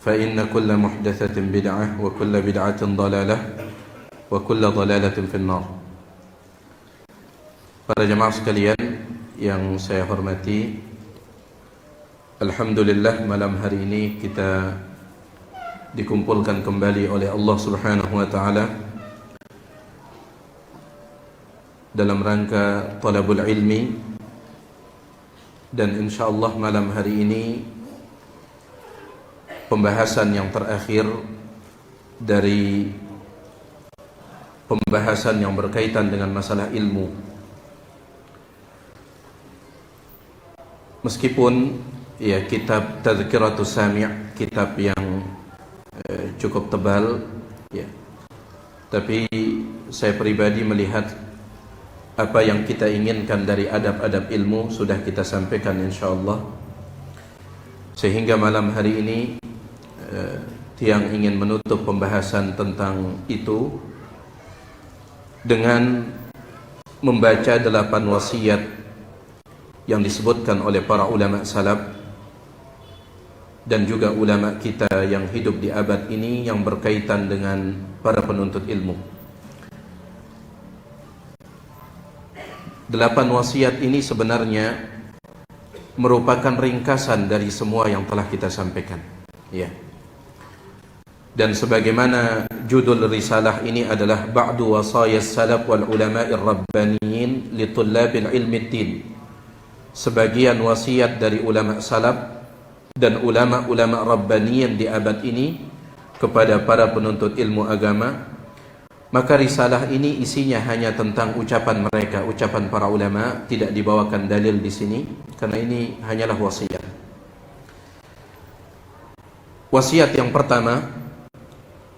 فإن كل محدثة بدعة وكل بدعة ضلالة وكل ضلالة في النار. Para jemaah sekalian yang saya hormati, alhamdulillah malam hari ini kita dikumpulkan kembali oleh Allah Subhanahu wa taala dalam rangka talabul ilmi, dan insyaallah malam hari ini pembahasan yang terakhir dari pembahasan yang berkaitan dengan masalah ilmu. Meskipun ya kitab Tadhkiratus Sami', kitab yang cukup tebal ya, tapi saya pribadi melihat apa yang kita inginkan dari adab-adab ilmu sudah kita sampaikan insyaallah. Sehingga malam hari ini Tiang ingin menutup pembahasan tentang itu dengan membaca 8 wasiat yang disebutkan oleh para ulama salaf dan juga ulama kita yang hidup di abad ini yang berkaitan dengan para penuntut ilmu. 8 wasiat ini sebenarnya merupakan ringkasan dari semua yang telah kita sampaikan ya. Dan sebagaimana judul risalah ini adalah Ba'du wasayas salaf wal ulama'ir rabbaniyin li tullabil ilmi din, sebagian wasiat dari ulama salaf dan ulama-ulama rabbaniyin di abad ini kepada para penuntut ilmu agama. Maka risalah ini isinya hanya tentang ucapan mereka, ucapan para ulama, tidak dibawakan dalil di sini karena ini hanyalah wasiat. Wasiat yang pertama,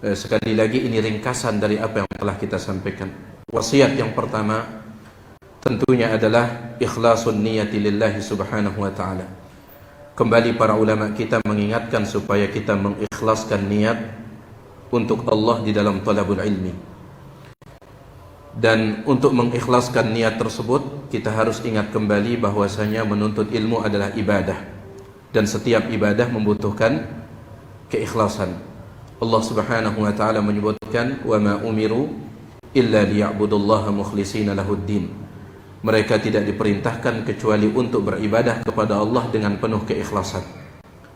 sekali lagi ini ringkasan dari apa yang telah kita sampaikan. Wasiat yang pertama tentunya adalah ikhlasun niyati lillahi subhanahu wa ta'ala. Kembali para ulama kita mengingatkan supaya kita mengikhlaskan niat untuk Allah di dalam talabul ilmi. Dan untuk mengikhlaskan niat tersebut kita harus ingat kembali bahwasanya menuntut ilmu adalah ibadah, dan setiap ibadah membutuhkan keikhlasan. Allah Subhanahu wa taala menyebutkan wa ma umiru illa liya'budullaha mukhlishina lahuddin. Mereka tidak diperintahkan kecuali untuk beribadah kepada Allah dengan penuh keikhlasan.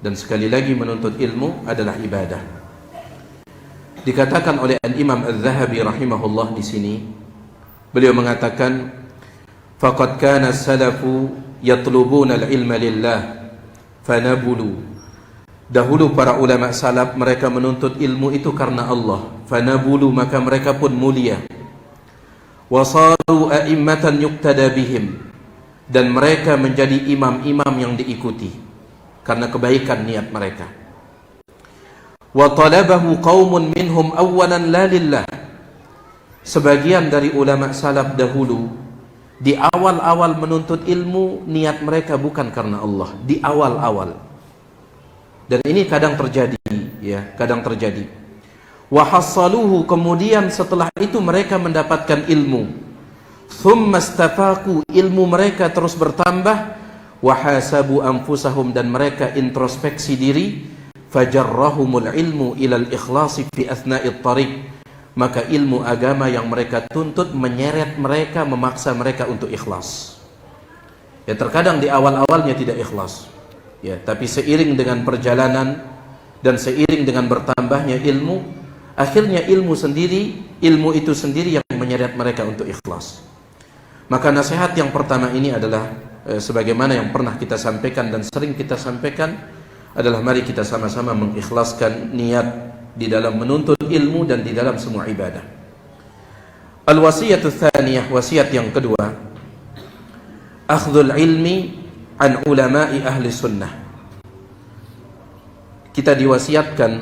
Dan sekali lagi menuntut ilmu adalah ibadah. Dikatakan oleh Al-Imam Al-Zahabi rahimahullah di sini, beliau mengatakan faqad kana as-salafu yatlubuna al-ilma lillah fanabulu. Dahulu para ulama salaf mereka menuntut ilmu itu karena Allah, fanabulu, maka mereka pun mulia. Wasaru a'immatan yuqtada bihim, dan mereka menjadi imam-imam yang diikuti karena kebaikan niat mereka. Wa talabahu qaumun minhum awwalan la lillah. Sebagian dari ulama salaf dahulu di awal-awal menuntut ilmu niat mereka bukan karena Allah, di awal-awal. Dan ini kadang terjadi ya, kadang terjadi. Wa hassaluhu, kemudian setelah itu mereka mendapatkan ilmu. Thumma istafaqu, ilmu mereka terus bertambah. Wa hasabu anfusahum, dan mereka introspeksi diri. Fajarrahumul ilmu ilal ikhlasi fi athna'it tariq. Maka ilmu agama yang mereka tuntut menyeret mereka, memaksa mereka untuk ikhlas. Ya, terkadang di awal-awalnya tidak ikhlas. Ya, tapi seiring dengan perjalanan dan seiring dengan bertambahnya ilmu, akhirnya ilmu itu sendiri yang menyeret mereka untuk ikhlas. Maka nasihat yang pertama ini adalah sebagaimana yang pernah kita sampaikan dan sering kita sampaikan adalah mari kita sama-sama mengikhlaskan niat di dalam menuntut ilmu dan di dalam semua ibadah. Al-wasiyatu tsaniyah, wasiat yang kedua, akhdhul ilmi an ulama'i ahli sunnah. Kita diwasiatkan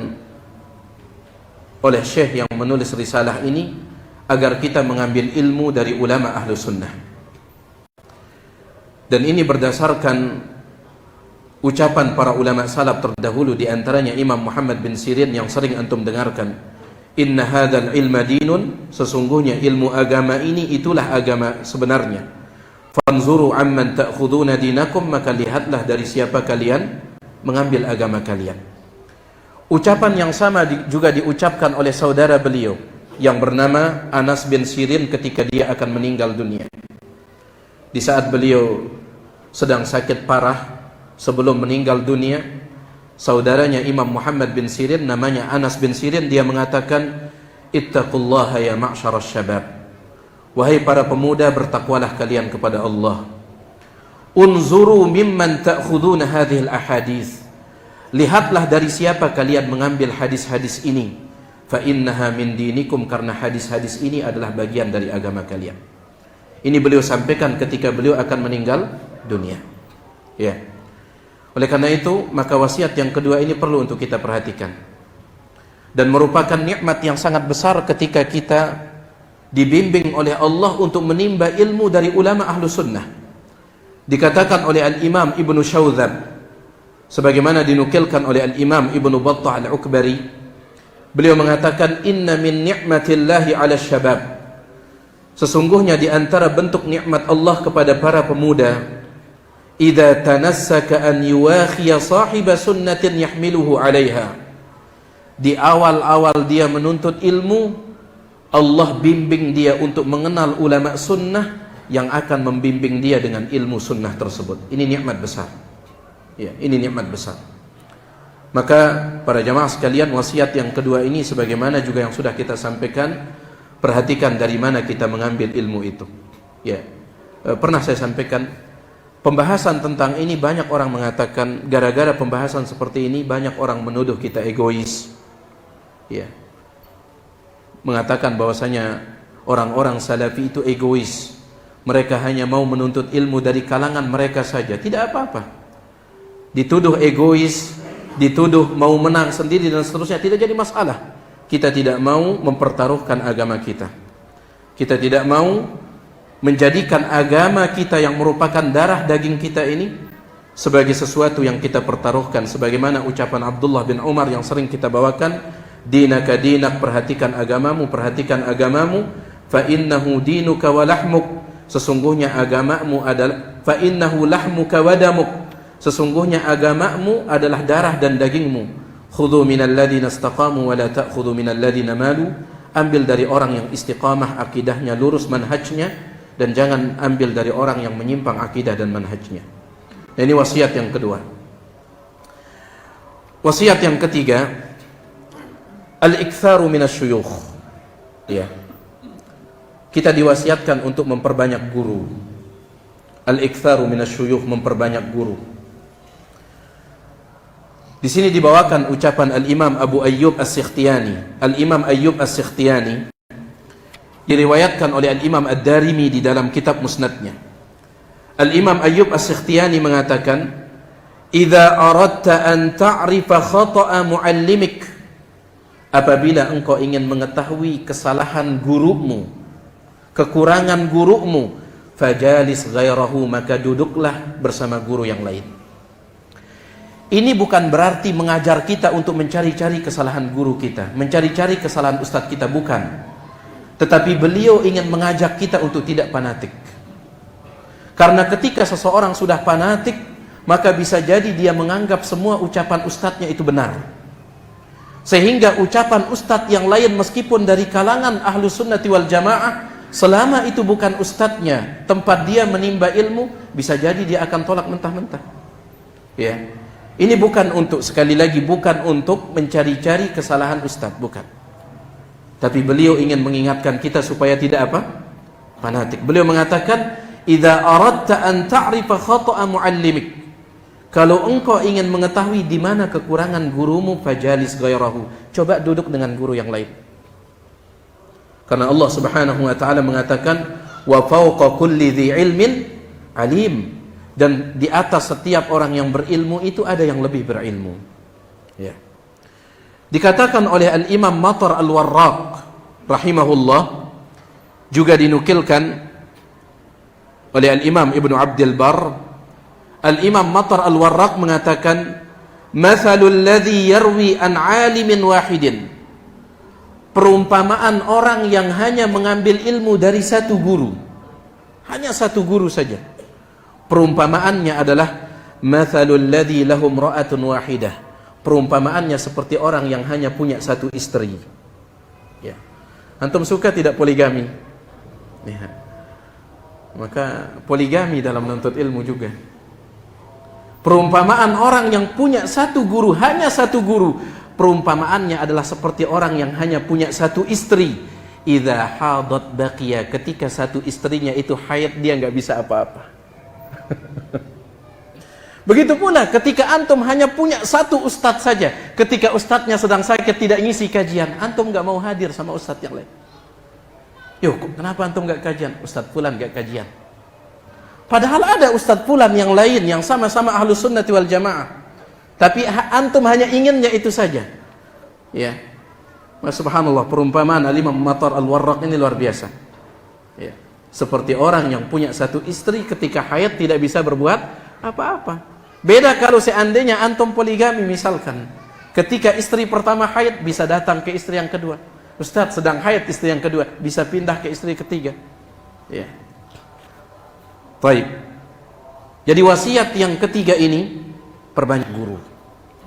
oleh syekh yang menulis risalah ini agar kita mengambil ilmu dari ulama ahli sunnah. Dan ini berdasarkan ucapan para ulama salaf terdahulu, di antaranya Imam Muhammad bin Sirin yang sering antum dengarkan, inna hadzal ilma dinun, sesungguhnya ilmu agama ini itulah agama sebenarnya. Fanzuru amman ta'khuduna dinakum, maka lihatlah dari siapa kalian mengambil agama kalian. Ucapan yang sama juga diucapkan oleh saudara beliau yang bernama Anas bin Sirin ketika dia akan meninggal dunia. Di saat beliau sedang sakit parah sebelum meninggal dunia, saudaranya Imam Muhammad bin Sirin, namanya Anas bin Sirin, dia mengatakan, ittaqullaha ya ma'syaras syabab, wahai para pemuda, bertakwalah kalian kepada Allah. Unzuru mimman ta'khuduna hadhil ahadits, lihatlah dari siapa kalian mengambil hadis-hadis ini. Fa innaha min dinikum, karena hadis-hadis ini adalah bagian dari agama kalian. Ini beliau sampaikan ketika beliau akan meninggal dunia. Ya. Oleh karena itu, maka wasiat yang kedua ini perlu untuk kita perhatikan. Dan merupakan nikmat yang sangat besar ketika kita dibimbing oleh Allah untuk menimba ilmu dari ulama ahlu sunnah. Dikatakan oleh Al-Imam Ibnu Syaudzab, sebagaimana dinukilkan oleh Al-Imam Ibnu Battah Al-Ukbari, beliau mengatakan, inna min ni'matillahi 'ala syabab, sesungguhnya di antara bentuk nikmat Allah kepada para pemuda, idza tanassaka an yuwakhiya sahiba sunnatin yahmiluhu 'alaiha, di awal-awal dia menuntut ilmu, Allah bimbing dia untuk mengenal ulama sunnah yang akan membimbing dia dengan ilmu sunnah tersebut. Ini nikmat besar. Ya, ini nikmat besar. Maka para jamaah sekalian, wasiat yang kedua ini sebagaimana juga yang sudah kita sampaikan, perhatikan dari mana kita mengambil ilmu itu. Ya, pernah saya sampaikan pembahasan tentang ini, banyak orang mengatakan gara-gara pembahasan seperti ini banyak orang menuduh kita egois. Ya, mengatakan bahwasanya orang-orang salafi itu egois, mereka hanya mau menuntut ilmu dari kalangan mereka saja. Tidak apa-apa. Dituduh egois, dituduh mau menang sendiri dan seterusnya, tidak jadi masalah. Kita tidak mau mempertaruhkan agama kita. Kita tidak mau menjadikan agama kita yang merupakan darah daging kita ini sebagai sesuatu yang kita pertaruhkan. Sebagaimana ucapan Abdullah bin Umar yang sering kita bawakan, dinaka dinak, perhatikan agamamu, perhatikan agamamu, fa innahu dinuka wa lahmuk, sesungguhnya agamamu adalah, fa innahu lahmuka wa damuk, sesungguhnya agamamu adalah darah dan dagingmu. Khudhu minal ladzina istaqamu wa la ta'khudhu minal ladzina malu, ambil dari orang yang istiqamah akidahnya, lurus manhajnya, dan jangan ambil dari orang yang menyimpang akidah dan manhajnya. Ini wasiat yang kedua. Wasiat yang ketiga, al-iktsaru minasyuyukh. Ya. Kita diwasiatkan untuk memperbanyak guru. Al-iktsaru minasyuyukh, memperbanyak guru. Di sini dibawakan ucapan Al-Imam Abu Ayyub As-Sikhtiyani. Al-Imam Ayyub As-Sikhtiyani diriwayatkan oleh Al-Imam Ad-Darimi di dalam kitab Musnadnya. Al-Imam Ayyub As-Sikhtiyani mengatakan, "Idza aradta an ta'rifa khata'a muallimik," apabila engkau ingin mengetahui kesalahan gurumu, kekurangan gurumu, fajalis ghairahu, maka duduklah bersama guru yang lain. Ini bukan berarti mengajar kita untuk mencari-cari kesalahan guru kita, mencari-cari kesalahan ustadz kita, bukan. Tetapi beliau ingin mengajak kita untuk tidak fanatik. Karena ketika seseorang sudah fanatik, maka bisa jadi dia menganggap semua ucapan ustadznya itu benar. Sehingga ucapan ustadz yang lain meskipun dari kalangan ahlu sunnati wal jamaah, selama itu bukan ustadznya, tempat dia menimba ilmu, bisa jadi dia akan tolak mentah-mentah. Ya. Ini bukan untuk, sekali lagi, bukan untuk mencari-cari kesalahan ustadz, bukan. Tapi beliau ingin mengingatkan kita supaya tidak apa? Fanatik. Beliau mengatakan, "Idza aradta an ta'rifa khata'a muallimik." Kalau engkau ingin mengetahui di mana kekurangan gurumu, fajalis ghairahu. Coba duduk dengan guru yang lain. Karena Allah Subhanahu wa taala mengatakan, "Wa fawqa kulli dzi ilmin alim." Dan di atas setiap orang yang berilmu itu ada yang lebih berilmu. Ya. Dikatakan oleh Al-Imam Matar Al-Warraq rahimahullah, juga dinukilkan oleh Al-Imam Ibnu Abdul Barr, Al-Imam Matar Al-Warraq mengatakan, "Mathalul ladzi yarwi an 'alimin wahidin." Perumpamaan orang yang hanya mengambil ilmu dari satu guru. Hanya satu guru saja. Perumpamaannya adalah mathalul ladzi lahum ra'atun wahidah. Perumpamaannya seperti orang yang hanya punya satu istri. Ya. Antum suka tidak poligami? Ya. Maka poligami dalam menuntut ilmu juga. Perumpamaan orang yang punya satu guru, hanya satu guru, perumpamaannya adalah seperti orang yang hanya punya satu istri. Idza hadat baqiya, ketika satu istrinya itu haid, dia nggak bisa apa-apa. Begitu pula ketika antum hanya punya satu ustadz saja, ketika ustadznya sedang sakit tidak ngisi kajian, antum nggak mau hadir sama ustadz yang lain. Yo, kenapa antum nggak kajian? Ustadz fulan nggak kajian. Padahal ada ustadz fulan yang lain yang sama-sama ahlus sunnati wal jamaah, tapi antum hanya inginnya itu saja. Ya, subhanallah, perumpamaan Al-Imam Matar Al-Warraq ini luar biasa. Ya, seperti orang yang punya satu istri, ketika haid tidak bisa berbuat apa-apa. Beda kalau seandainya antum poligami misalkan, ketika istri pertama haid bisa datang ke istri yang kedua. Ustadz sedang haid istri yang kedua, bisa pindah ke istri ketiga. Ya. Baik. Jadi wasiat yang ketiga ini, perbanyak guru.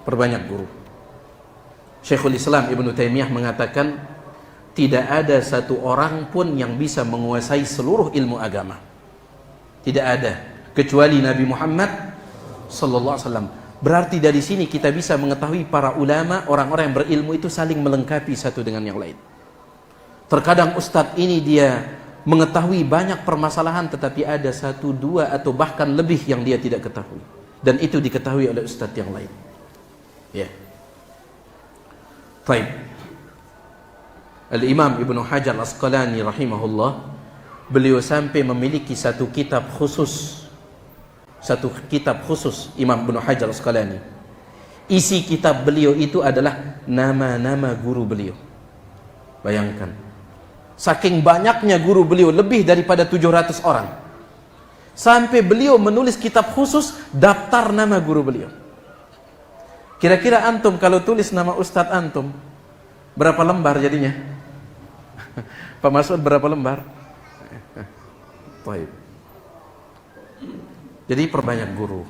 Perbanyak guru. Syekhul Islam Ibnu Taimiyah mengatakan, tidak ada satu orang pun yang bisa menguasai seluruh ilmu agama. Tidak ada, kecuali Nabi Muhammad sallallahu alaihi wasallam. Berarti dari sini kita bisa mengetahui para ulama, orang-orang yang berilmu itu saling melengkapi satu dengan yang lain. Terkadang ustadz ini dia mengetahui banyak permasalahan, tetapi ada satu, dua, atau bahkan lebih yang dia tidak ketahui, dan itu diketahui oleh ustadz yang lain. Ya. Baik. Al-Imam Ibnu Hajar Al-Asqalani rahimahullah, beliau sampai memiliki satu kitab khusus. Satu kitab khusus Imam Ibnu Hajar Al-Asqalani. Isi kitab beliau itu adalah nama-nama guru beliau. Bayangkan, saking banyaknya guru beliau, lebih daripada 700 orang. Sampai beliau menulis kitab khusus daftar nama guru beliau. Kira-kira antum kalau tulis nama ustadz antum, berapa lembar jadinya? Pak Masud, berapa lembar? Baik. Jadi perbanyak guru.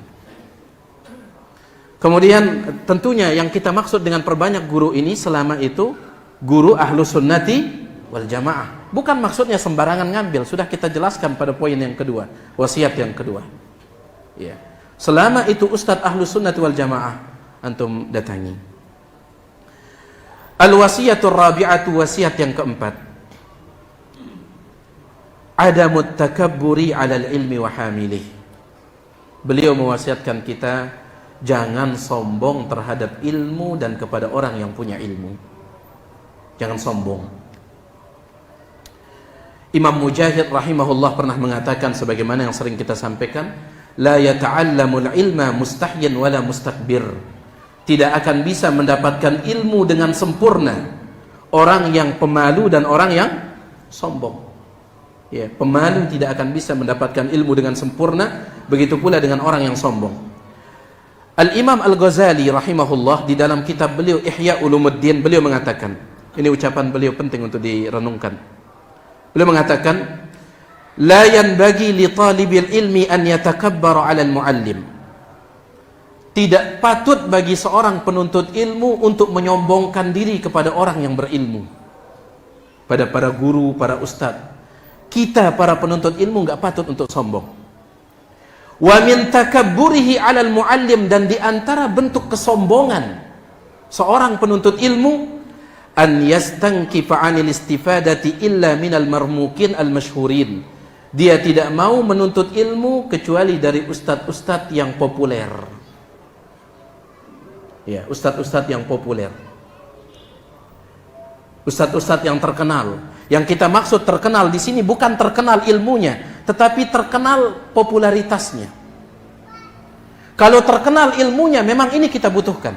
Kemudian tentunya yang kita maksud dengan perbanyak guru ini selama itu guru ahlus sunnati wal jamaah. Bukan maksudnya sembarangan ngambil. Sudah kita jelaskan pada poin yang kedua, wasiat yang kedua. Ya. Selama itu ustadz ahlus sunnati wal jamaah, antum datangi. Al-wasiyatur rabi'atu, wasiat yang keempat. Adamut takabburi 'alal ilmi wa hamilih. Beliau mewasiatkan kita jangan sombong terhadap ilmu dan kepada orang yang punya ilmu. Jangan sombong. Imam Mujahid rahimahullah pernah mengatakan sebagaimana yang sering kita sampaikan, la yata'allamul ilma mustahyin wala mustakbir. Tidak akan bisa mendapatkan ilmu dengan sempurna orang yang pemalu dan orang yang sombong. Ya, pemalu tidak akan bisa mendapatkan ilmu dengan sempurna, begitu pula dengan orang yang sombong. Al-Imam Al-Ghazali rahimahullah di dalam kitab beliau Ihya Ulumuddin, beliau mengatakan, ini ucapan beliau penting untuk direnungkan. Beliau mengatakan, la yanbaghi li talibil ilmi an yatakabbara 'ala al-muallim. Tidak patut bagi seorang penuntut ilmu untuk menyombongkan diri kepada orang yang berilmu, pada para guru, para ustadz. Kita para penuntut ilmu enggak patut untuk sombong. Wa min takabburihi 'alal muallim, dan di antara bentuk kesombongan seorang penuntut ilmu, an yastankifa 'anil istifadati illa minal marmukin al-masyhurin. Dia tidak mau menuntut ilmu kecuali dari ustadz-ustadz yang populer. Ya, ustadz-ustadz yang populer. Ustadz-ustadz yang terkenal. Yang kita maksud terkenal di sini bukan terkenal ilmunya, tetapi terkenal popularitasnya. Kalau terkenal ilmunya, memang ini kita butuhkan.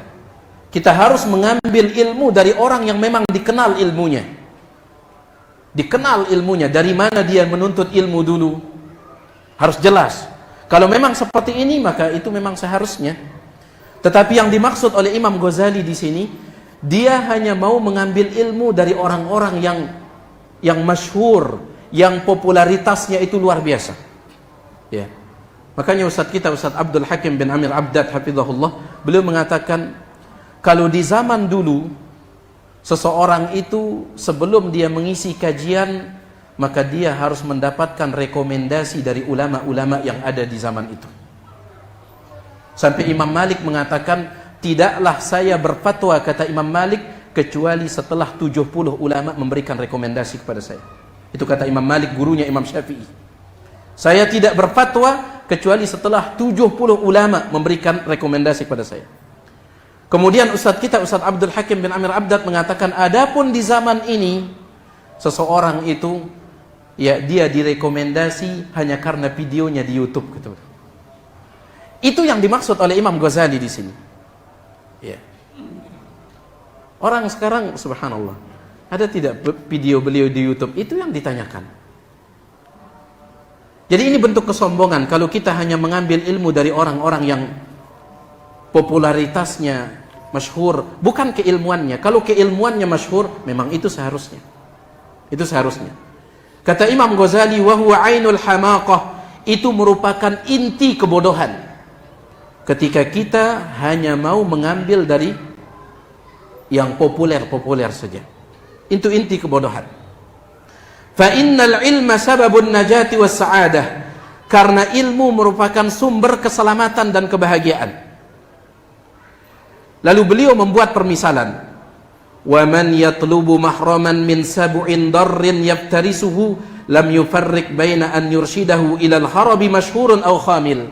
Kita harus mengambil ilmu dari orang yang memang dikenal ilmunya. Dikenal ilmunya, dari mana dia menuntut ilmu dulu. Harus jelas. Kalau memang seperti ini, maka itu memang seharusnya. Tetapi yang dimaksud oleh Imam Ghazali di sini, dia hanya mau mengambil ilmu dari orang-orang yang masyhur, yang popularitasnya itu luar biasa. Ya. Makanya Ustadz kita, Ustadz Abdul Hakim bin Amir Abdad hafizahullah, beliau mengatakan, Kalau di zaman dulu seseorang itu sebelum dia mengisi kajian, maka dia harus mendapatkan rekomendasi dari ulama-ulama yang ada di zaman itu. Sampai Imam Malik mengatakan, tidaklah saya berfatwa, kata Imam Malik, kecuali setelah 70 ulama memberikan rekomendasi kepada saya. Itu kata Imam Malik, gurunya Imam Syafi'i. Saya tidak berfatwa kecuali setelah 70 ulama memberikan rekomendasi kepada saya. Kemudian Ustadz kita, Ustadz Abdul Hakim bin Amir Abdad mengatakan, adapun di zaman ini seseorang itu ya dia direkomendasi hanya karena videonya di YouTube gitu. Itu yang dimaksud oleh Imam Ghazali di sini. Ya. Orang sekarang subhanallah, ada tidak video beliau di YouTube? Itu yang ditanyakan. Jadi ini bentuk kesombongan kalau kita hanya mengambil ilmu dari orang-orang yang popularitasnya masyhur, bukan keilmuannya. Kalau keilmuannya masyhur, memang itu seharusnya. Itu seharusnya. Kata Imam Ghazali, wa huwa ainul hamaqah, itu merupakan inti kebodohan. Ketika kita hanya mau mengambil dari yang populer-populer saja. Itu inti kebodohan. Fa innal ilma sababun najati was sa'adah. Karena ilmu merupakan sumber keselamatan dan kebahagiaan. Lalu beliau membuat permisalan, wa man yatlubu mahraman min sab'in darrin yaftarisuhu lam yufarriq baina an yurshidahu ila al-harabi mashhurun aw khamil.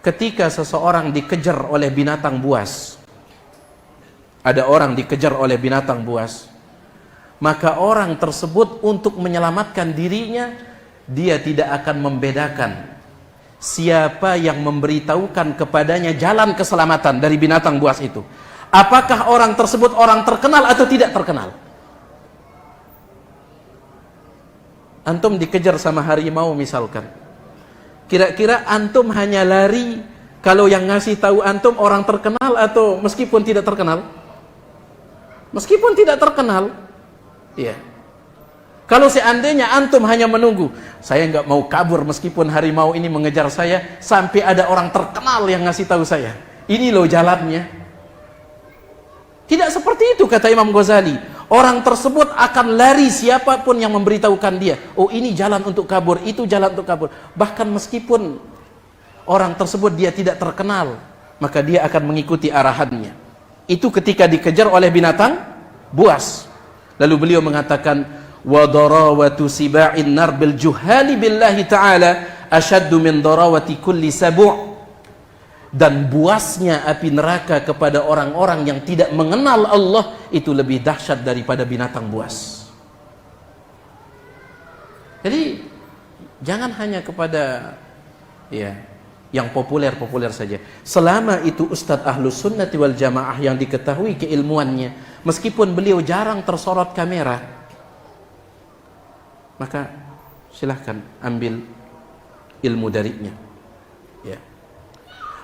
Ketika seseorang dikejar oleh binatang buas, ada orang dikejar oleh binatang buas, maka orang tersebut untuk menyelamatkan dirinya, dia tidak akan membedakan siapa yang memberitahukan kepadanya jalan keselamatan dari binatang buas itu. Apakah orang tersebut orang terkenal atau tidak terkenal? Antum dikejar sama harimau misalkan. Kira-kira antum hanya lari kalau yang ngasih tahu antum orang terkenal atau meskipun tidak terkenal? Meskipun tidak terkenal. Iya. Kalau seandainya antum hanya menunggu, saya nggak mau kabur meskipun harimau ini mengejar saya, sampai ada orang terkenal yang ngasih tahu saya, ini loh jalannya. Tidak seperti itu kata Imam Ghazali. Orang tersebut akan lari siapapun yang memberitahukan dia, oh ini jalan untuk kabur, itu jalan untuk kabur. Bahkan meskipun orang tersebut dia tidak terkenal, maka dia akan mengikuti arahannya. Itu ketika dikejar oleh binatang buas. Lalu beliau mengatakan, wa darawatu siba'in nar bil juhali billahi ta'ala asyaddu min darawati kulli sabu'. Dan buasnya api neraka kepada orang-orang yang tidak mengenal Allah itu lebih dahsyat daripada binatang buas. Jadi jangan hanya kepada ya yang populer-populer saja. Selama itu Ustadz Ahlus Sunnati wal Jamaah yang diketahui keilmuannya, meskipun beliau jarang tersorot kamera, maka silahkan ambil ilmu darinya. Ya.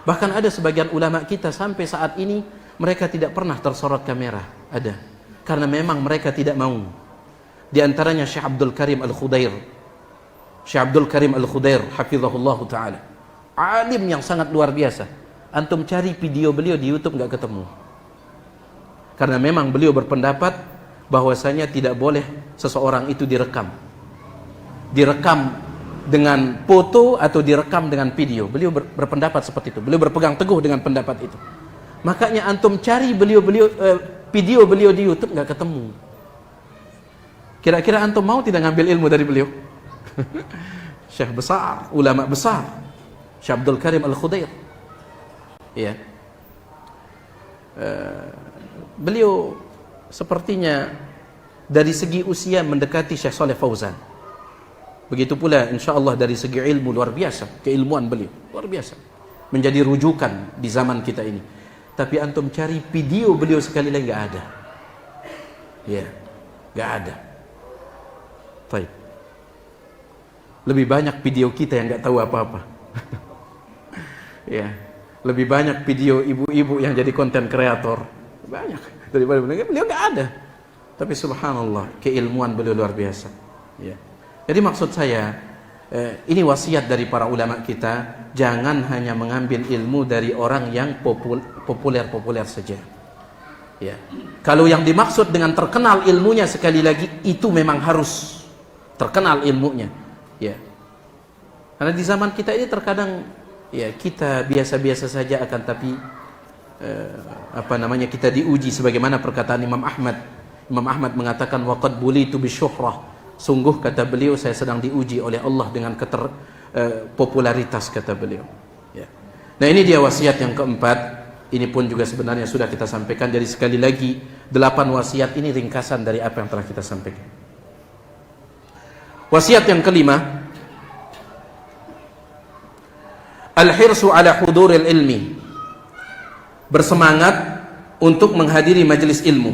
Bahkan ada sebagian ulama kita sampai saat ini mereka tidak pernah tersorot kamera, ada. Karena memang mereka tidak mau. Di antaranya Syekh Abdul Karim Al-Khudair. Syekh Abdul Karim Al-Khudair hafizahullah taala. Alim yang sangat luar biasa. Antum cari video beliau di YouTube nggak ketemu. Karena memang beliau berpendapat bahwasanya tidak boleh seseorang itu direkam. Direkam dengan foto atau direkam dengan video. Beliau berpendapat seperti itu. Beliau berpegang teguh dengan pendapat itu. Makanya antum cari video beliau di YouTube nggak ketemu. Kira-kira antum mau tidak ngambil ilmu dari beliau? Syekh besar, ulama besar, Syekh Abdul Karim Al-Khudair. Ya. Beliau sepertinya dari segi usia mendekati Syekh Saleh Fauzan. Begitu pula insyaallah dari segi ilmu luar biasa, keilmuan beliau luar biasa, menjadi rujukan di zaman kita ini. Tapi antum cari video beliau sekali lagi nggak ada. Ya, nggak ada. Baik. Lebih banyak video kita yang nggak tahu apa-apa. Ya, lebih banyak video ibu-ibu yang jadi konten kreator, banyak daripada beliau nggak ada. Tapi subhanallah keilmuan beliau luar biasa. Ya. Jadi maksud saya, Ini wasiat dari para ulama kita, jangan hanya mengambil ilmu dari orang yang populer saja. Ya. Kalau yang dimaksud dengan terkenal ilmunya, sekali lagi itu memang harus terkenal ilmunya. Ya. Karena di zaman kita ini terkadang ya kita biasa-biasa saja, akan tapi kita diuji, sebagaimana perkataan Imam Ahmad. Imam Ahmad mengatakan waqad bulitu bisyuhrah. Sungguh, kata beliau, saya sedang diuji oleh Allah dengan popularitas, kata beliau. Ya. Nah, ini dia wasiat yang keempat. Ini pun juga sebenarnya sudah kita sampaikan. Jadi sekali lagi, 8 wasiat ini ringkasan dari apa yang telah kita sampaikan. Wasiat yang kelima, al-hirsu ala huduril ilmi. Bersemangat untuk menghadiri majelis ilmu.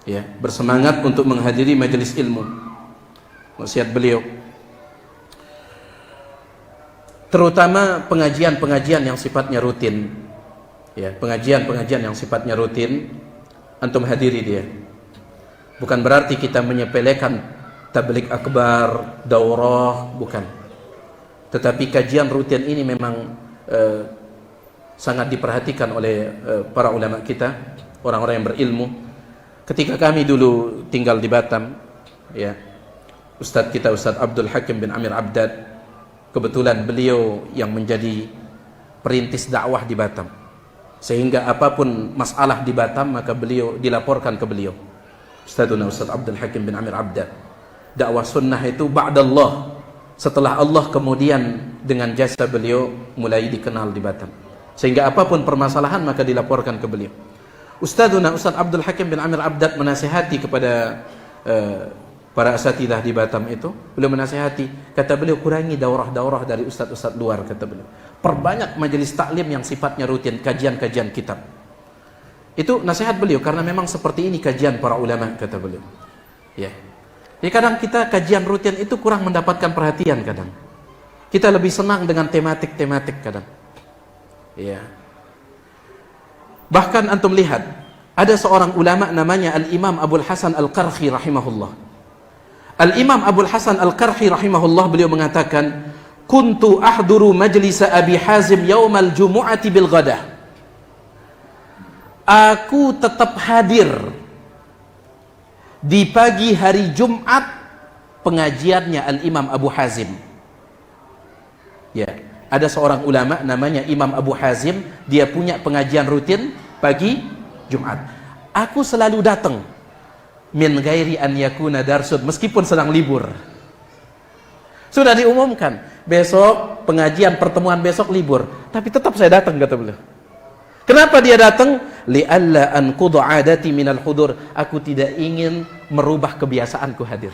Ya, bersemangat untuk menghadiri majelis ilmu. Wasiat beliau. Terutama pengajian-pengajian yang sifatnya rutin. Ya, pengajian-pengajian yang sifatnya rutin, antum hadiri dia. Bukan berarti kita menyepelekan tabligh akbar, daurah, bukan. Tetapi kajian rutin ini memang sangat diperhatikan oleh para ulama kita, orang-orang yang berilmu. Ketika kami dulu tinggal di Batam, ya, Ustadz kita, Ustadz Abdul Hakim bin Amir Abdad, kebetulan beliau yang menjadi perintis dakwah di Batam. Sehingga apapun masalah di Batam, maka beliau dilaporkan ke beliau. Ustadzuna Ustadz Abdul Hakim bin Amir Abdad. Dakwah sunnah itu ba'dallah. Setelah Allah, kemudian dengan jasa beliau mulai dikenal di Batam. Sehingga apapun permasalahan maka dilaporkan ke beliau. Ustadzuna Ustadz Abdul Hakim bin Amir Abdad menasihati kepada para asatidah di Batam itu. Beliau menasihati, kata beliau, kurangi daurah-daurah dari ustadz-ustadz luar, kata beliau. Perbanyak majelis taklim yang sifatnya rutin, kajian-kajian kitab. Itu nasihat beliau, karena memang seperti ini kajian para ulama, kata beliau. Ya. Jadi kadang kita kajian rutin itu kurang mendapatkan perhatian kadang. Kita lebih senang dengan tematik-tematik kadang. Ya. Bahkan antum lihat, ada seorang ulama namanya Al-Imam Abul Hasan Al-Qarhi rahimahullah. Al-Imam Abul Hasan Al-Qarhi rahimahullah, beliau mengatakan, kuntu ahduru majlisa Abi Hazim yaumal jumu'ati bil ghadah. Aku tetap hadir di pagi hari Jumat pengajiannya Al-Imam Abu Hazim. Ya, ada seorang ulama namanya Imam Abu Hazim, dia punya pengajian rutin pagi Jumat. Aku selalu datang min ghairi an yakuna darsun, meskipun sedang libur. Sudah diumumkan, besok pengajian, pertemuan besok libur, tapi tetap saya datang, kata beliau. Kenapa dia datang? Li'alla anqudu 'adati minal hudur. Aku tidak ingin merubah kebiasaanku hadir.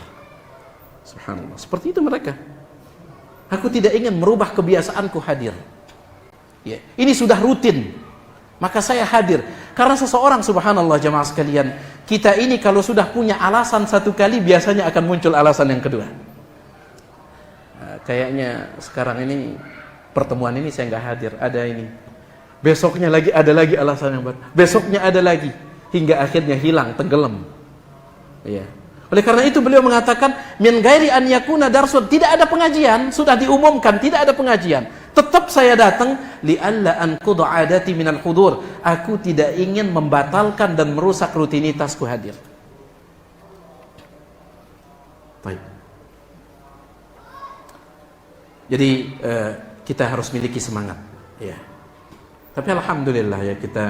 Subhanallah. Seperti itu mereka. Aku tidak ingin merubah kebiasaanku hadir. Ya, ini sudah rutin. Maka saya hadir. Karena seseorang, subhanallah jamaah sekalian, kita ini kalau sudah punya alasan satu kali, biasanya akan muncul alasan yang kedua. Kayaknya sekarang ini pertemuan ini saya nggak hadir, ada ini. Besoknya lagi ada lagi alasan yang baru. Besoknya ada lagi, hingga akhirnya hilang, tenggelam. Ya. Oleh karena itu beliau mengatakan min ghairi an yakuna darsun, tidak ada pengajian, sudah diumumkan tidak ada pengajian. Tetap saya datang li'alla anqudu 'adati minal hudur. Aku tidak ingin membatalkan dan merusak rutinitasku hadir. Baik. Jadi kita harus miliki semangat, ya. Tapi alhamdulillah ya, kita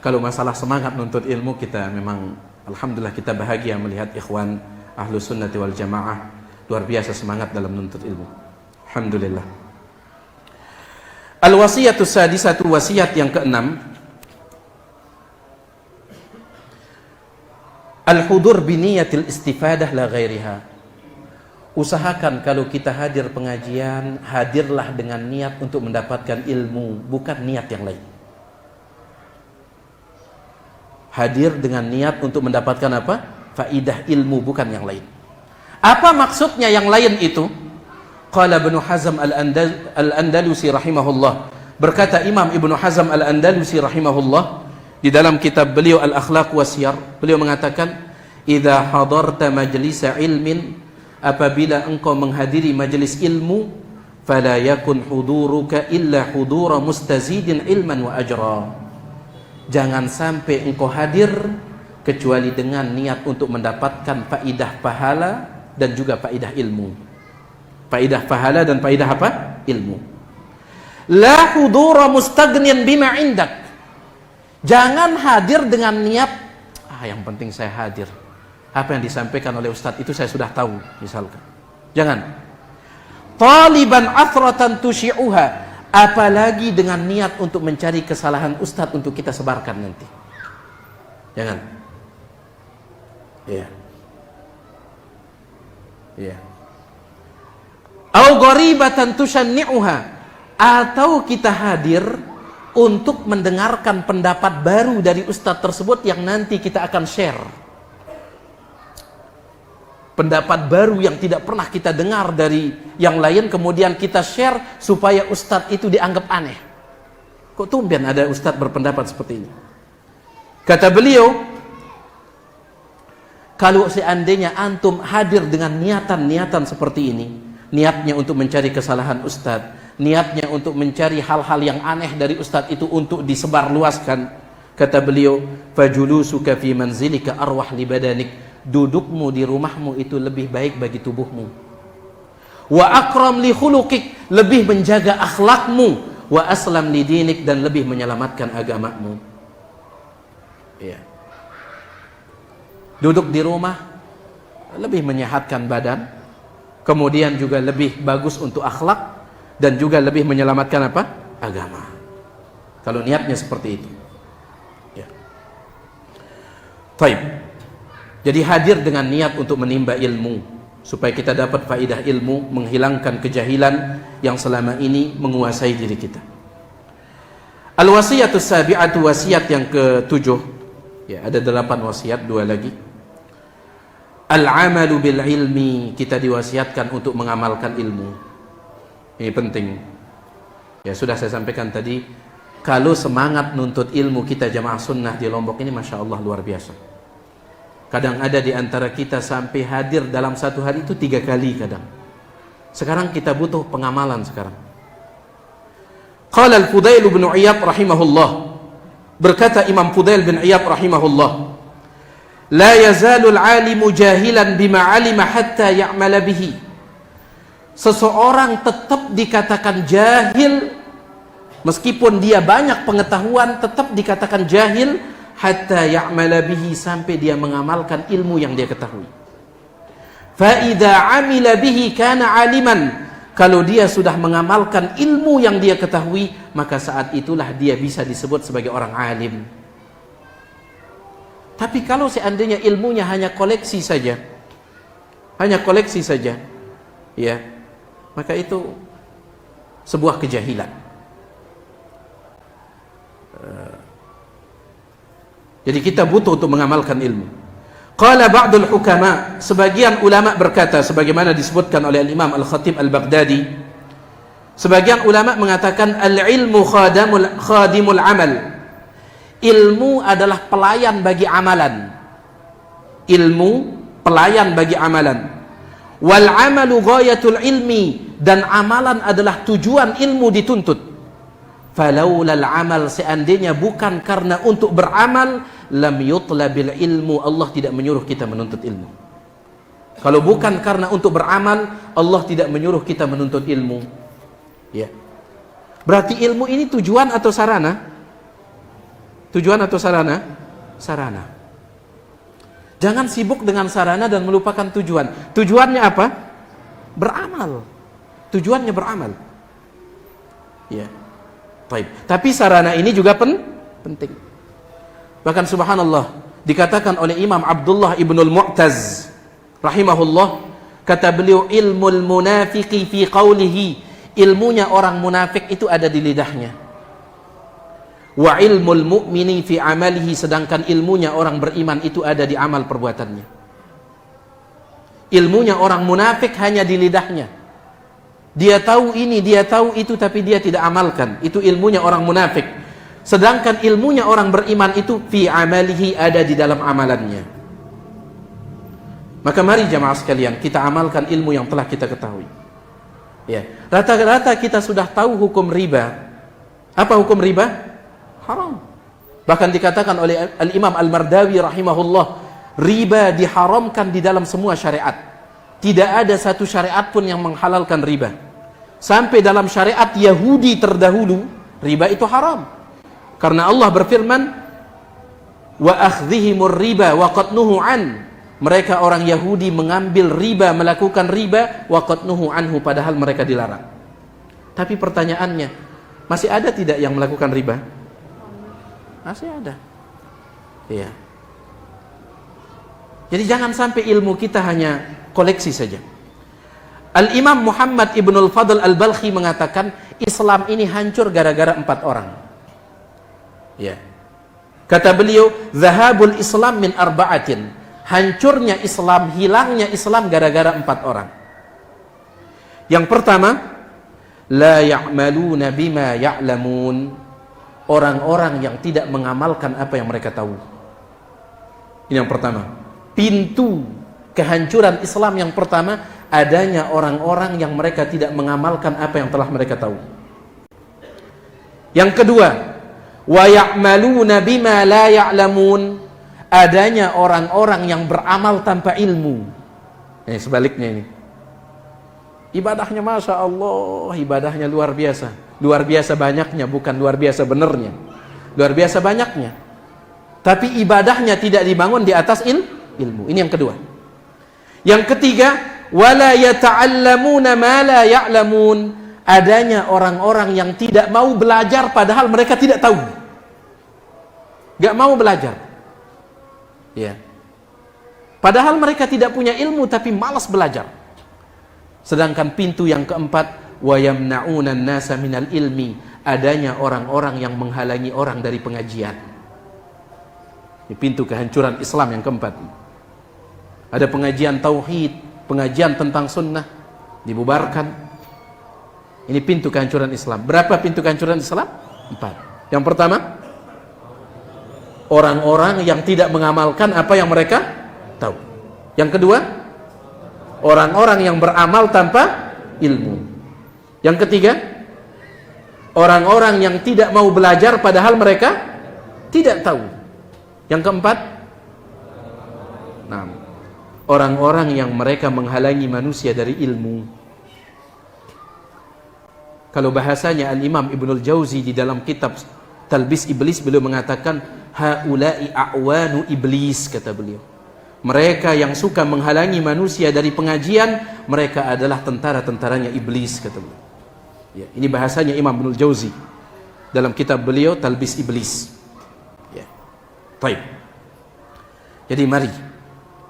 kalau masalah semangat nuntut ilmu, kita memang alhamdulillah kita bahagia melihat ikhwan Ahlus Sunnati wal Jamaah luar biasa semangat dalam nuntut ilmu. Alhamdulillah. Al-wasiyatus sadisatu, wasiat yang keenam, al-hudur biniyatil istifadah la ghairiha. Usahakan kalau kita hadir pengajian, hadirlah dengan niat untuk mendapatkan ilmu, bukan niat yang lain. Hadir dengan niat untuk mendapatkan apa? Faidah ilmu, bukan yang lain. Apa maksudnya yang lain itu? Qala Ibnu Hazm Al-Andalusi rahimahullah. Berkata Imam Ibnu Hazm Al-Andalusi rahimahullah di dalam kitab beliau Al-Akhlaq wa Siyar, beliau mengatakan, "Idza hadarta majlisa ilmin apabila engkau menghadiri majelis ilmu, fala yakun huduruka illa hudura mustazidin ilman wa ajra. Jangan sampai engkau hadir kecuali dengan niat untuk mendapatkan faidah pahala dan juga faidah ilmu. Faidah pahala dan faidah apa? Ilmu. La hudura mustaghniyan bima indak. Jangan hadir dengan niat, yang penting saya hadir. Apa yang disampaikan oleh ustadz itu saya sudah tahu, misalkan. Jangan. Taliban athratan tusyi'uha, apalagi dengan niat untuk mencari kesalahan ustadz untuk kita sebarkan nanti. Jangan. Iya. Iya. Au gharibatan tusanni'uha, atau kita hadir untuk mendengarkan pendapat baru dari ustadz tersebut yang nanti kita akan share. Pendapat baru yang tidak pernah kita dengar dari yang lain, kemudian kita share supaya ustadz itu dianggap aneh. Kok tumben ada ustadz berpendapat seperti ini? Kata beliau, kalau seandainya antum hadir dengan niatan-niatan seperti ini, niatnya untuk mencari kesalahan ustadz, niatnya untuk mencari hal-hal yang aneh dari ustadz itu untuk disebarluaskan, kata beliau, fajulusuka fi manzilika arwah li badanik, dudukmu di rumahmu itu lebih baik bagi tubuhmu. Wa akram li khuluqik, lebih menjaga akhlakmu. Wa aslam li dinik, dan lebih menyelamatkan agamamu. Ya. Duduk di rumah lebih menyehatkan badan, kemudian juga lebih bagus untuk akhlak, dan juga lebih menyelamatkan apa? Agama. Kalau niatnya seperti itu. Ya. Baik. Jadi hadir dengan niat untuk menimba ilmu, supaya kita dapat faidah ilmu, menghilangkan kejahilan yang selama ini menguasai diri kita. Al-wasiyatus sabi'atu, wasiat yang ke-7. Ya, ada 8 wasiat, 2 lagi. Al-amalu bil ilmi, kita diwasiatkan untuk mengamalkan ilmu. Ini penting. Ya, sudah saya sampaikan tadi, kalau semangat nuntut ilmu kita jamaah sunnah di Lombok ini, Masya Allah, luar biasa. Kadang ada di antara kita sampai hadir dalam satu hari itu 3 kali kadang. Sekarang kita butuh pengamalan sekarang. Qala al-Fudail bin Iyad rahimahullah, berkata Imam Fudail bin Iyad rahimahullah, la yazalu al-alimu jahilan bima alima hatta ya'mala bihi. Seseorang tetap dikatakan jahil meskipun dia banyak pengetahuan, tetap dikatakan jahil hatta ya'mala bihi, sampai dia mengamalkan ilmu yang dia ketahui. Fa idza 'amila bihi kana 'aliman, kalau dia sudah mengamalkan ilmu yang dia ketahui, maka saat itulah dia bisa disebut sebagai orang alim. Tapi kalau seandainya ilmunya hanya koleksi saja, ya, maka itu sebuah kejahilan. Jadi kita butuh untuk mengamalkan ilmu. Qala ba'dul hukama, sebagian ulama berkata, sebagaimana disebutkan oleh Imam Al-Khatib Al-Baghdadi, sebagian ulama mengatakan al-ilmu khadimul amal. Ilmu adalah pelayan bagi amalan. Ilmu pelayan bagi amalan. Wal amalu ghayatul ilmi, dan amalan adalah tujuan ilmu dituntut. Falaulal amal, seandainya bukan karena untuk beramal, lam yutlabil ilmu, Allah tidak menyuruh kita menuntut ilmu. Kalau bukan karena untuk beramal, Allah tidak menyuruh kita menuntut ilmu. Ya. Berarti ilmu ini tujuan atau sarana? Tujuan atau sarana? Sarana. Jangan sibuk dengan sarana dan melupakan tujuan. Tujuannya apa? Beramal. Tujuannya beramal. Ya. Baik. Tapi sarana ini juga penting. Bahkan subhanallah, dikatakan oleh Imam Abdullah ibnul Mu'taz rahimahullah, kata beliau, ilmul munafiqi fi qawlihi, ilmunya orang munafik itu ada di lidahnya. Wa ilmul mu'mini fi amalihi, sedangkan ilmunya orang beriman itu ada di amal perbuatannya. Ilmunya orang munafik hanya di lidahnya. Dia tahu ini, dia tahu itu, tapi dia tidak amalkan. Itu ilmunya orang munafik. Sedangkan ilmunya orang beriman itu fi amalihi, ada di dalam amalannya. Maka mari jamaah sekalian, kita amalkan ilmu yang telah kita ketahui. Ya, rata-rata kita sudah tahu hukum riba. Apa hukum riba? Haram. Bahkan dikatakan oleh Al-Imam Al-Mardawi rahimahullah, riba diharamkan di dalam semua syariat. Tidak ada satu syariat pun yang menghalalkan riba. Sampai dalam syariat Yahudi terdahulu, riba itu haram. Karena Allah berfirman, wa akhdhihimur riba wa qad nuhu an. Mereka orang Yahudi mengambil riba, melakukan riba, wa qad nuhu anhu, padahal mereka dilarang. Tapi pertanyaannya, masih ada tidak yang melakukan riba? Masih ada. Iya. Jadi jangan sampai ilmu kita hanya koleksi saja. Al-Imam Muhammad Ibnul Fadl Al-Balkhi mengatakan, Islam ini hancur gara-gara 4 orang. Ya. Kata beliau, zahabul Islam min arba'atin. Hancurnya Islam, hilangnya Islam gara-gara 4 orang. Yang pertama, la ya'maluna bima ya'lamun. Orang-orang yang tidak mengamalkan apa yang mereka tahu. Ini yang pertama. Pintu kehancuran Islam yang pertama, adanya orang-orang yang mereka tidak mengamalkan apa yang telah mereka tahu. Yang kedua, wa ya'maluna bima la ya'lamun. Adanya orang-orang yang beramal tanpa ilmu. Ini sebaliknya ini. Ibadahnya Masya Allah, ibadahnya luar biasa. Luar biasa banyaknya, bukan luar biasa benernya. Luar biasa banyaknya. Tapi ibadahnya tidak dibangun di atas ilmu. Ini yang kedua. Yang ketiga, wala yata'allamuna ma la ya'lamun. Adanya orang-orang yang tidak mau belajar padahal mereka tidak tahu. Gak mau belajar. Ya. Padahal mereka tidak punya ilmu tapi malas belajar. Sedangkan pintu yang keempat, wa yamna'una an-nasa minal ilmi. Adanya orang-orang yang menghalangi orang dari pengajian. Ini pintu kehancuran Islam yang keempat. Ada pengajian tauhid, pengajian tentang sunnah, dibubarkan. Ini pintu kehancuran Islam. Berapa pintu kehancuran Islam? 4. Yang pertama, orang-orang yang tidak mengamalkan apa yang mereka tahu. Yang kedua, orang-orang yang beramal tanpa ilmu. Yang ketiga, orang-orang yang tidak mau belajar padahal mereka tidak tahu. Yang keempat, orang-orang yang mereka menghalangi manusia dari ilmu. Kalau bahasanya Al-Imam Ibnul Jauzi di dalam kitab Talbis Iblis, beliau mengatakan, haula'i a'wanu iblis, kata beliau. Mereka yang suka menghalangi manusia dari pengajian, mereka adalah tentara-tentaranya iblis, kata beliau. Ya, ini bahasanya Imam Ibnul Jauzi dalam kitab beliau Talbis Iblis. Ya. Baik. Jadi mari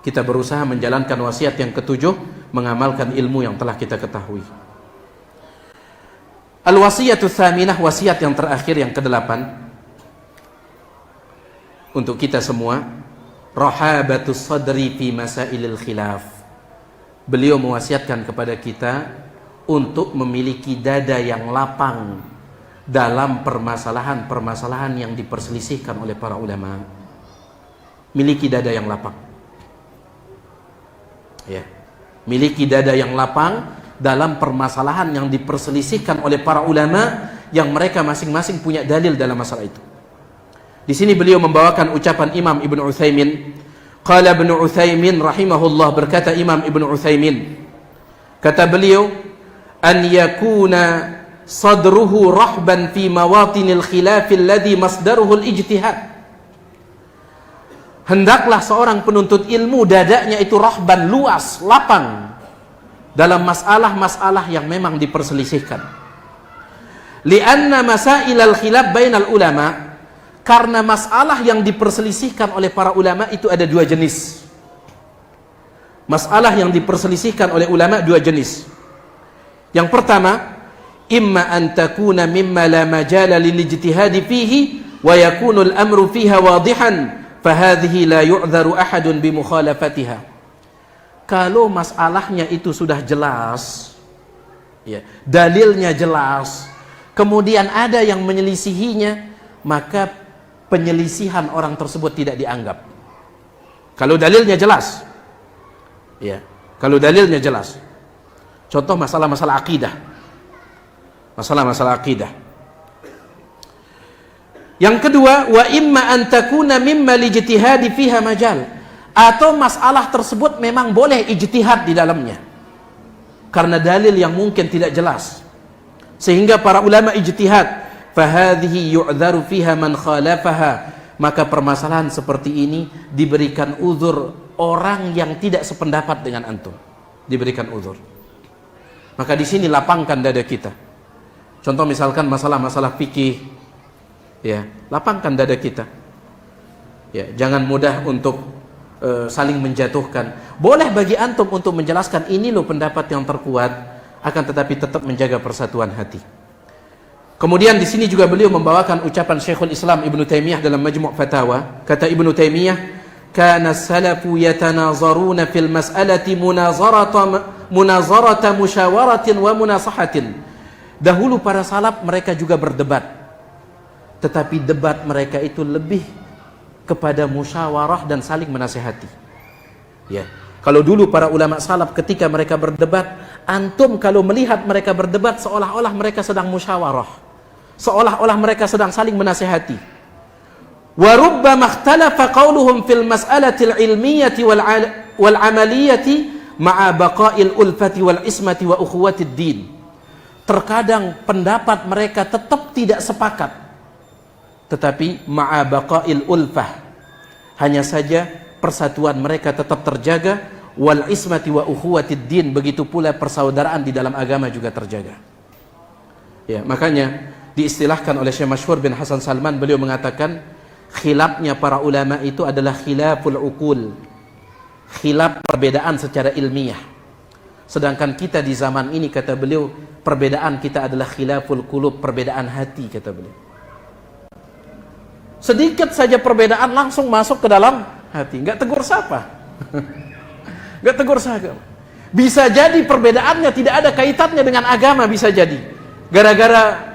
kita berusaha menjalankan wasiat yang ketujuh, mengamalkan ilmu yang telah kita ketahui. Al-wasiyatu tsaminah, wasiat yang terakhir yang ke-8 untuk kita semua, rahabatus sadri fi masailil khilaf. Beliau mewasiatkan kepada kita untuk memiliki dada yang lapang dalam permasalahan-permasalahan yang diperselisihkan oleh para ulama. Miliki dada yang lapang. Ya. Miliki dada yang lapang dalam permasalahan yang diperselisihkan oleh para ulama yang mereka masing-masing punya dalil dalam masalah itu. Di sini beliau membawakan ucapan Imam Ibn Utsaimin. Qala Ibn Utsaimin rahimahullah, berkata Imam Ibn Utsaimin, kata beliau, an yakuna sadruhu rahban fi mawatinil khilaf alladhi masdaruhu al-ijtihad. Hendaklah seorang penuntut ilmu dadanya itu rahban, luas, lapang dalam masalah-masalah yang memang diperselisihkan. Lianna masailal khilaf bainal ulama, karena masalah yang diperselisihkan oleh para ulama itu ada 2 jenis. Masalah yang diperselisihkan oleh ulama 2 jenis. Yang pertama, imma an takuna mimma la majala lil ijtihadi fihi wa yakunu al-amru fiha wadihan, fahadhihi la yu'dharu ahadun bi mukhalafatiha. Kalau masalahnya itu sudah jelas, ya, dalilnya jelas, kemudian ada yang menyelisihinya, maka penyelisihan orang tersebut tidak dianggap. Kalau dalilnya jelas, Ya, kalau dalilnya jelas. Contoh masalah-masalah akidah. Masalah-masalah akidah. Yang kedua, wa imma an takuna mimma lijtihadi fiha majal. Atau masalah tersebut memang boleh ijtihad di dalamnya. Karena dalil yang mungkin tidak jelas. Sehingga para ulama ijtihad, fahadhihi yu'dharu fiha man khalafaha. Maka permasalahan seperti ini diberikan uzur orang yang tidak sependapat dengan antum. Diberikan uzur. Maka di sini lapangkan dada kita. Contoh misalkan masalah-masalah fikih, ya, lapangkan dada kita. Ya, jangan mudah untuk saling menjatuhkan. Boleh bagi antum untuk menjelaskan ini loh pendapat yang terkuat, akan tetapi tetap menjaga persatuan hati. Kemudian di sini juga beliau membawakan ucapan Syekhul Islam Ibnu Taimiyah dalam Majmu' Fatawa. Kata Ibnu Taimiyah, "Kana salafu yatanazaruna fil mas'alati munazarata musyawaratin wa munasahatin." Dahulu para salaf mereka juga berdebat. Tetapi debat mereka itu lebih kepada musyawarah dan saling menasihati. Ya. Kalau dulu para ulama salaf ketika mereka berdebat, antum kalau melihat mereka berdebat seolah-olah mereka sedang musyawarah. Seolah-olah mereka sedang saling menasihati. Wa rubbama ikhtalafa qawluhum fil mas'alati al-ilmiyyati wal 'amaliyati ma'a baqa'il ulfati wal ismati wa ukhuwatid din. Terkadang pendapat mereka tetap tidak sepakat. Tetapi ma'a baqa'il ulfah. Hanya saja persatuan mereka tetap terjaga, wal ismati wa ukhuwatid din, begitu pula persaudaraan di dalam agama juga terjaga. Ya, makanya diistilahkan oleh Syekh Masyhur bin Hasan Salman, beliau mengatakan khilafnya para ulama itu adalah khilaful uqul, khilaf perbedaan secara ilmiah. Sedangkan kita di zaman ini, kata beliau, perbedaan kita adalah khilaful qulub, perbedaan hati, kata beliau. Sedikit saja perbedaan langsung masuk ke dalam hati, nggak tegur sapa. Nggak tegur sapa. Bisa jadi perbedaannya tidak ada kaitannya dengan agama, bisa jadi gara-gara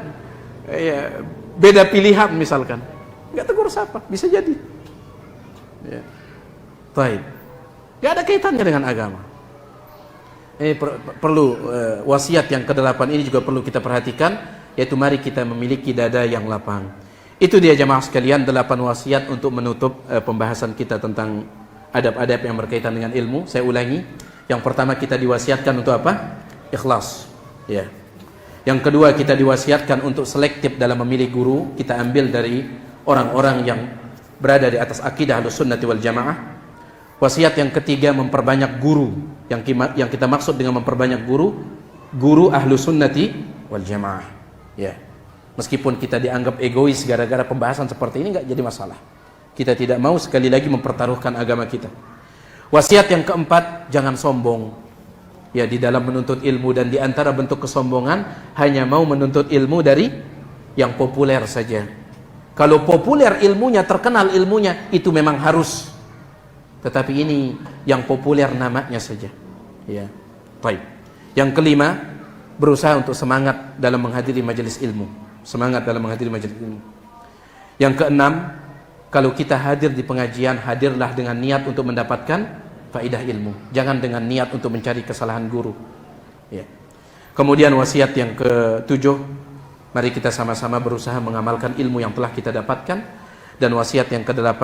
ya, beda pilihan misalkan, nggak tegur sapa, bisa jadi. Ya. Baik, nggak ada kaitannya dengan agama. Perlu wasiat yang ke-8 ini juga perlu kita perhatikan, yaitu mari kita memiliki dada yang lapang. Itu dia jemaah sekalian 8 wasiat untuk menutup pembahasan kita tentang adab-adab yang berkaitan dengan ilmu. Saya ulangi, yang pertama kita diwasiatkan untuk apa? Ikhlas. Ya. Yang kedua kita diwasiatkan untuk selektif dalam memilih guru. Kita ambil dari orang-orang yang berada di atas akidah Ahlussunnah wal Jamaah. Wasiat yang ketiga memperbanyak guru. Yang kita maksud dengan memperbanyak guru Ahlussunnah wal Jamaah. Ya. Meskipun kita dianggap egois gara-gara pembahasan seperti ini, nggak jadi masalah. Kita tidak mau sekali lagi mempertaruhkan agama kita. Wasiat yang keempat, jangan sombong. Ya, di dalam menuntut ilmu, dan di antara bentuk kesombongan hanya mau menuntut ilmu dari yang populer saja. Kalau populer ilmunya, terkenal ilmunya, itu memang harus. Tetapi ini yang populer namanya saja. Ya. Baik. Yang kelima, berusaha untuk semangat dalam menghadiri majelis ilmu. Semangat dalam menghadiri majelis ilmu. Yang keenam, kalau kita hadir di pengajian, hadirlah dengan niat untuk mendapatkan faedah ilmu. Jangan dengan niat untuk mencari kesalahan guru. Ya. Kemudian wasiat yang ke-7, mari kita sama-sama berusaha mengamalkan ilmu yang telah kita dapatkan. Dan wasiat yang ke-8,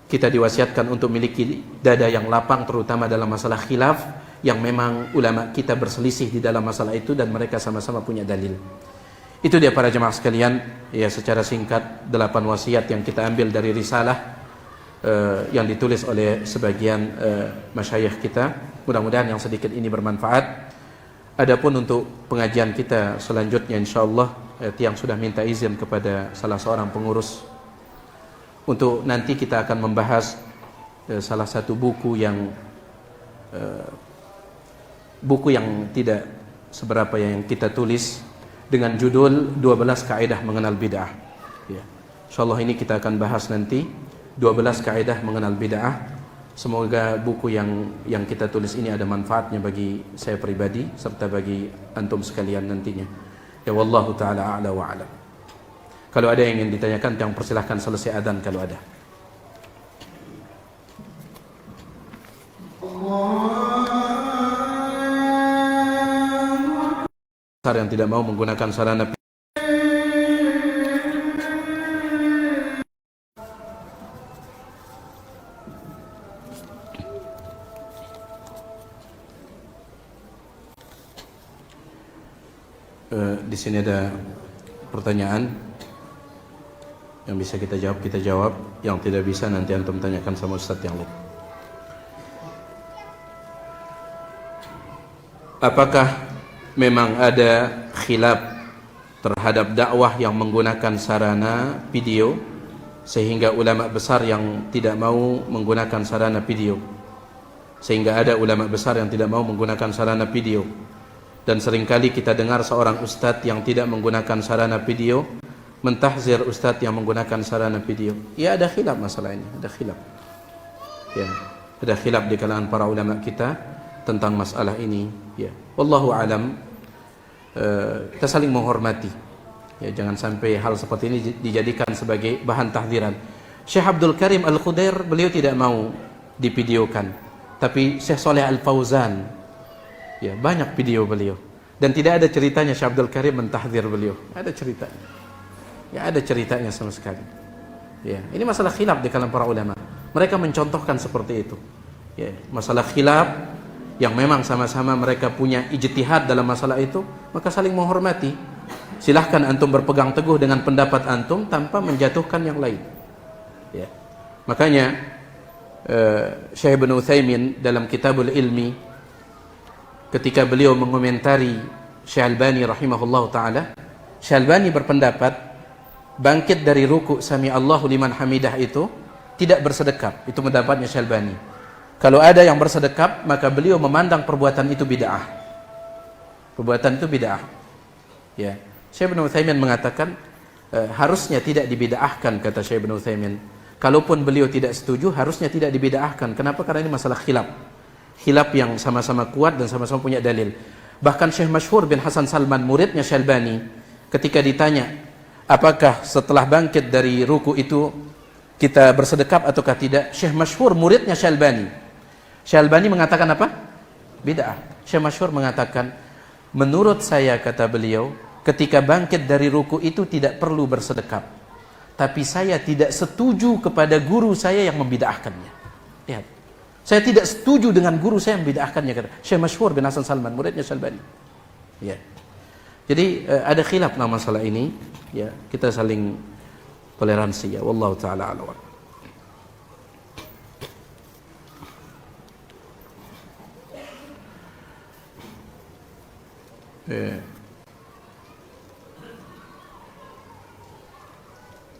kita diwasiatkan untuk memiliki dada yang lapang, terutama dalam masalah khilaf yang memang ulama kita berselisih di dalam masalah itu dan mereka sama-sama punya dalil. Itu dia para jemaah sekalian, ya, secara singkat 8 wasiat yang kita ambil dari risalah yang ditulis oleh sebagian masyayikh kita. Mudah-mudahan yang sedikit ini bermanfaat. Adapun untuk pengajian kita selanjutnya, insyaallah Tiang sudah minta izin kepada salah seorang pengurus untuk nanti kita akan membahas salah satu buku yang tidak seberapa yang kita tulis dengan judul 12 kaidah mengenal bid'ah. Ya. Insyaallah ini kita akan bahas nanti 12 kaidah mengenal bid'ah. Semoga buku yang kita tulis ini ada manfaatnya bagi saya pribadi serta bagi antum sekalian nantinya. Ya, wallahu taala a'la wa a'lam. Kalau ada yang ingin ditanyakan, jangan, persilahkan selesai adzan kalau ada. Allah. yang tidak mau menggunakan sarana di sini ada pertanyaan yang bisa kita jawab, yang tidak bisa nanti antum tanyakan sama Ustadz yang lain. Apakah memang ada khilaf terhadap dakwah yang menggunakan sarana video sehingga ulama besar yang tidak mau menggunakan sarana video, sehingga ada ulama besar yang tidak mau menggunakan sarana video, dan seringkali kita dengar seorang ustadz yang tidak menggunakan sarana video mentahzir ustadz yang menggunakan sarana video. Ya, ada khilaf masalah ini, ada khilaf. Ya, ada khilaf di kalangan para ulama kita tentang masalah ini. Ya, wallahu alam. Kita saling menghormati. Ya, jangan sampai hal seperti ini dijadikan sebagai bahan tahdiran. Syekh Abdul Karim Al-Khudair, beliau tidak mau divideokan, tapi Syekh Saleh Al-Fauzan, ya, banyak video beliau, dan tidak ada ceritanya Syekh Abdul Karim mentahdir beliau. Ada ceritanya. Ya, ada ceritanya sama sekali. Ya, ini masalah khilaf di kalangan para ulama. Mereka mencontohkan seperti itu. Ya, masalah khilaf yang memang sama-sama mereka punya ijtihad dalam masalah itu, maka saling menghormati. Silahkan antum berpegang teguh dengan pendapat antum tanpa menjatuhkan yang lain. Ya. Makanya Syekh Ibn Utsaimin dalam Kitabul Ilmi, ketika beliau mengomentari Syekh Albani rahimahullah ta'ala, Syekh Albani berpendapat bangkit dari ruku sami Allahu liman hamidah itu tidak bersedekap. Itu pendapatnya Syekh Albani. Kalau ada yang bersedekap, maka beliau memandang perbuatan itu bid'ah. Perbuatan itu bid'ah. Ya. Syekh Ibn Utsaimin mengatakan harusnya tidak dibid'ahkan, kata Syekh Ibn Utsaimin. Kalaupun beliau tidak setuju, harusnya tidak dibid'ahkan. Kenapa? Karena ini masalah khilaf. Khilaf yang sama-sama kuat dan sama-sama punya dalil. Bahkan Syekh Masyhur bin Hasan Salman, muridnya Syekh Albani, ketika ditanya apakah setelah bangkit dari ruku itu kita bersedekap ataukah tidak, Syekh Masyhur, muridnya Syekh Albani, Syekh Albani mengatakan apa? Bid'ah. Syekh Masyhur mengatakan, menurut saya, kata beliau, ketika bangkit dari ruku itu tidak perlu bersedekap, tapi saya tidak setuju kepada guru saya yang membid'ahkannya. Lihat, saya tidak setuju dengan guru saya yang membid'ahkannya, kata Syekh Masyhur bin Hasan Salman, muridnya Syekh Albani. Ya. Jadi ada khilaf dalam masalah ini. Ya, kita saling toleransi, ya. Wallahu taala a'lam.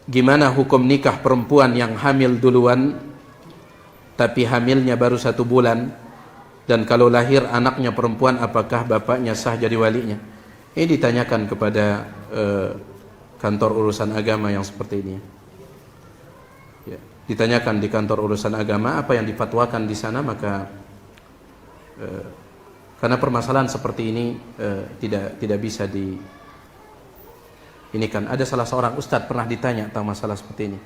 Gimana hukum nikah perempuan yang hamil duluan tapi hamilnya baru 1 bulan, dan kalau lahir anaknya perempuan, apakah bapaknya sah jadi walinya? Ini ditanyakan kepada kantor urusan agama yang seperti ini. Ya, ditanyakan di kantor urusan agama apa yang difatwakan di sana, maka karena permasalahan seperti ini tidak bisa ini kan ada salah seorang ustadz pernah ditanya tentang masalah seperti ini.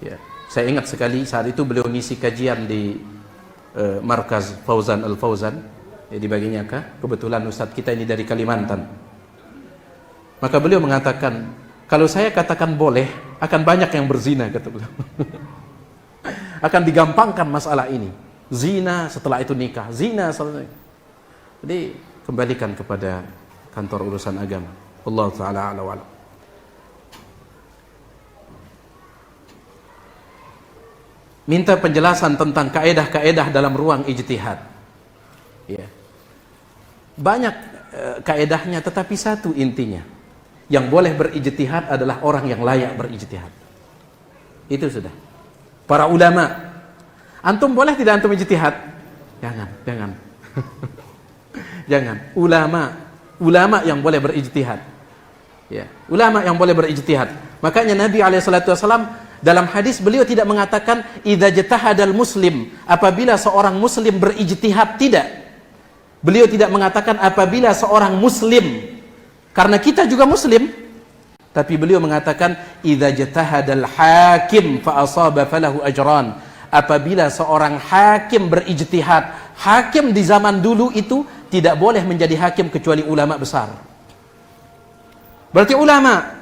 Ya, saya ingat sekali saat itu beliau ngisi kajian di Markaz Fauzan Al-Fauzan, ya, di baginya kebetulan ustadz kita ini dari Kalimantan. Maka beliau mengatakan, kalau saya katakan boleh, akan banyak yang berzina, kata beliau. Akan digampangkan masalah ini. Zina, setelah itu nikah. Zina, setelah itu. Jadi, kembalikan kepada kantor urusan agama. Allah Ta'ala ala wa'ala. Minta penjelasan tentang kaedah-kaedah dalam ruang ijtihad. Ya. Banyak kaedahnya, tetapi satu intinya. Yang boleh berijtihad adalah orang yang layak berijtihad. Itu sudah. Para ulama. Antum boleh tidak antum ijtihad? Jangan. Jangan. Ulama yang boleh berijtihad. Ya, ulama yang boleh berijtihad. Makanya Nabi SAW dalam hadis beliau tidak mengatakan idza jtahadal muslim, apabila seorang muslim berijtihad, tidak. Beliau tidak mengatakan apabila seorang muslim, karena kita juga muslim, tapi beliau mengatakan idza jtahadal hakim fa asaba falahu ajran, apabila seorang hakim berijtihad. Hakim di zaman dulu itu tidak boleh menjadi hakim kecuali ulama besar. Berarti ulama.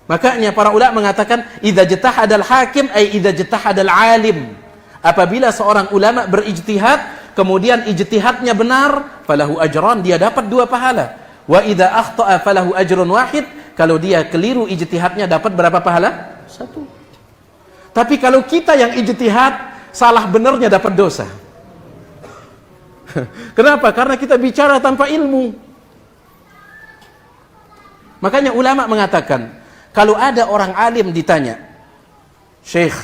Makanya para ulama mengatakan idza jtahadal hakim ay idza jtahadal alim. Apabila seorang ulama berijtihad, kemudian ijtihadnya benar, falahu ajran, dia dapat 2 pahala. Wa idza akhta'a falahu ajrun wahid, kalau dia keliru ijtihadnya dapat berapa pahala? 1. Tapi kalau kita yang ijtihad, salah benarnya dapat dosa. Kenapa? Karena kita bicara tanpa ilmu. Makanya ulama mengatakan, kalau ada orang alim ditanya, Syekh,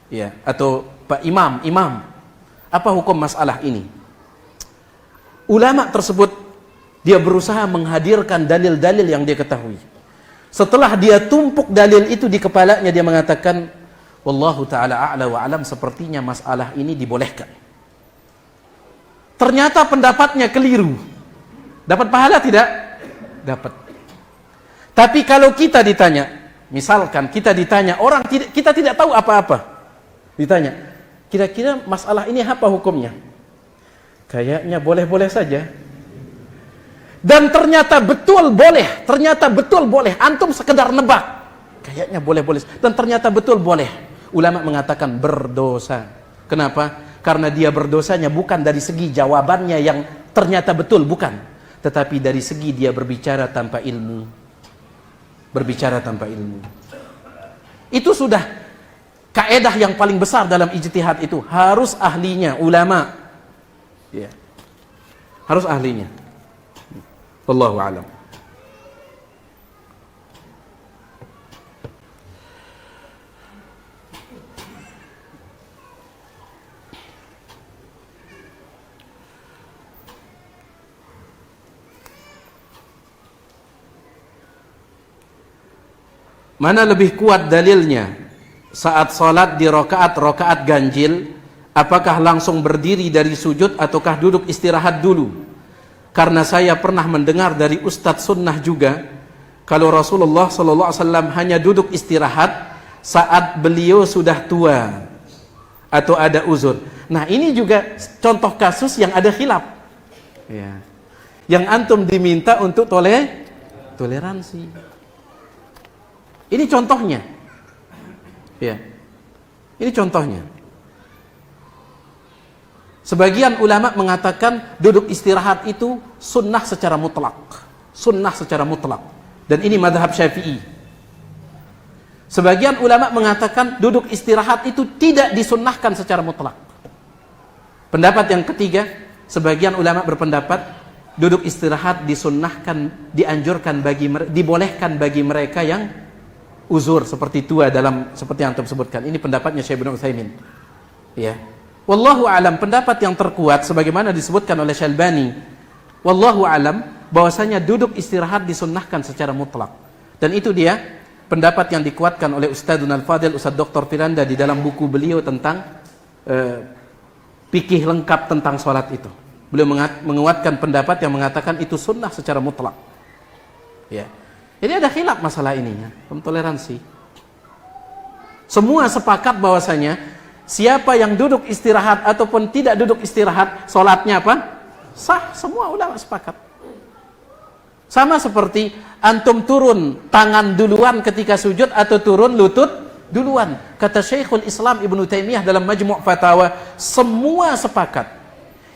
ya, atau Pak Imam, apa hukum masalah ini? Ulama tersebut dia berusaha menghadirkan dalil-dalil yang dia ketahui. Setelah dia tumpuk dalil itu di kepalanya, dia mengatakan, wallahu ta'ala a'la wa alam, sepertinya masalah ini dibolehkan. Ternyata pendapatnya keliru. Dapat pahala tidak? Dapat. Tapi kalau kita ditanya, misalkan kita ditanya, kita tidak tahu apa-apa, ditanya, kira-kira masalah ini apa hukumnya? Kayaknya boleh-boleh saja. Dan ternyata betul boleh. Antum sekedar nebak, kayaknya boleh-boleh. Dan ternyata betul boleh. Ulama mengatakan berdosa. Kenapa? Karena dia berdosanya bukan dari segi jawabannya yang ternyata betul, bukan. Tetapi dari segi dia berbicara tanpa ilmu. Itu sudah kaedah yang paling besar dalam ijtihad itu. Harus ahlinya, ulama. Ya. Harus ahlinya. Wallahu a'lam. Mana lebih kuat dalilnya? Saat salat di rakaat ganjil, apakah langsung berdiri dari sujud ataukah duduk istirahat dulu? Karena saya pernah mendengar dari Ustadz Sunnah juga, kalau Rasulullah SAW hanya duduk istirahat saat beliau sudah tua atau ada uzur. Nah, ini juga contoh kasus yang ada khilaf, ya. Yang antum diminta untuk toleransi. Ini contohnya, ya. Ini contohnya. Sebagian ulama mengatakan duduk istirahat itu sunnah secara mutlak. Dan ini mazhab Syafi'i. Sebagian ulama mengatakan duduk istirahat itu tidak disunnahkan secara mutlak. Pendapat yang ketiga, sebagian ulama berpendapat duduk istirahat disunnahkan, dibolehkan bagi mereka yang uzur seperti tua, seperti yang antum sebutkan. Ini pendapatnya Syekh Ibnu Utsaimin. Ya. Wallahu alam, pendapat yang terkuat sebagaimana disebutkan oleh Syalbani, wallahu alam, bahwasanya duduk istirahat disunnahkan secara mutlak. Dan itu dia pendapat yang dikuatkan oleh Ustadzun Al-Fadil, Ustadz Dr. Firanda di dalam buku beliau tentang fikih lengkap tentang sholat itu. Beliau menguatkan pendapat yang mengatakan itu sunnah secara mutlak. Ya. Jadi ada khilaf masalah ini, ya, toleransi. Semua sepakat bahwasanya siapa yang duduk istirahat ataupun tidak duduk istirahat, sholatnya apa? Sah, semua ulama sepakat. Sama seperti antum turun tangan duluan ketika sujud atau turun lutut duluan. Kata Syekhul Islam Ibnu Taimiyah dalam Majmu' Fatawa, semua sepakat.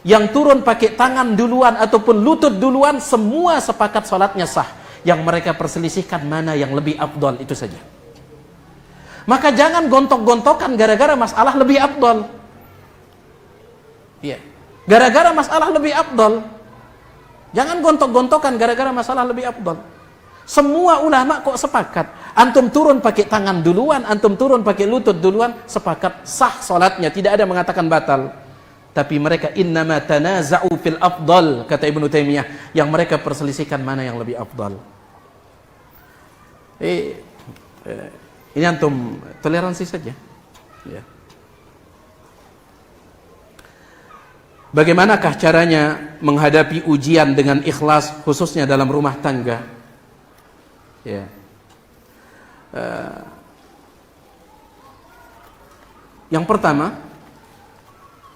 Yang turun pakai tangan duluan ataupun lutut duluan, semua sepakat sholatnya sah. Yang mereka perselisihkan mana yang lebih afdal, itu saja. Maka jangan gontok-gontokan gara-gara masalah lebih afdal. Iya. Gara-gara masalah lebih afdal. Jangan gontok-gontokan gara-gara masalah lebih afdal. Semua ulama kok sepakat. Antum turun pakai tangan duluan, antum turun pakai lutut duluan, sepakat sah salatnya, tidak ada mengatakan batal. Tapi mereka innama tanaza'u fil afdal, kata Ibnu Taimiyah, yang mereka perselisihkan mana yang lebih afdal. Ini antum toleransi saja. Ya. Bagaimanakah caranya menghadapi ujian dengan ikhlas, khususnya dalam rumah tangga? Ya. Yang pertama,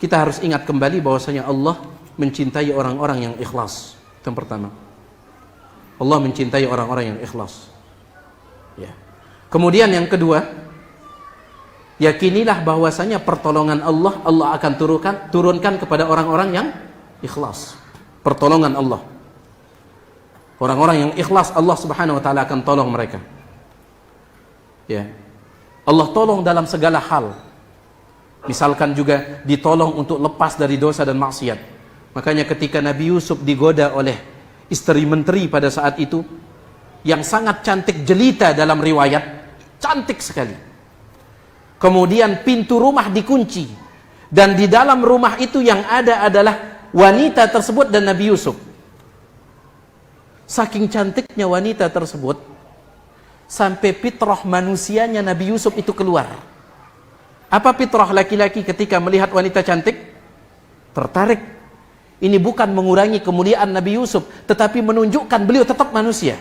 kita harus ingat kembali bahwasanya Allah mencintai orang-orang yang ikhlas. Itu yang pertama. Allah mencintai orang-orang yang ikhlas. Ya. Kemudian yang kedua, yakinilah bahwasanya pertolongan Allah akan turunkan kepada orang-orang yang ikhlas. Pertolongan Allah. Orang-orang yang ikhlas, Allah Subhanahu wa taala akan tolong mereka. Ya. Allah tolong dalam segala hal. Misalkan juga ditolong untuk lepas dari dosa dan maksiat. Makanya ketika Nabi Yusuf digoda oleh istri menteri pada saat itu, yang sangat cantik jelita dalam riwayat, cantik sekali. Kemudian pintu rumah dikunci, dan di dalam rumah itu yang ada adalah wanita tersebut dan Nabi Yusuf. Saking cantiknya wanita tersebut, sampai fitrah manusianya Nabi Yusuf itu keluar. Apa fitrah laki-laki ketika melihat wanita cantik? Tertarik. Ini bukan mengurangi kemuliaan Nabi Yusuf, tetapi menunjukkan beliau tetap manusia.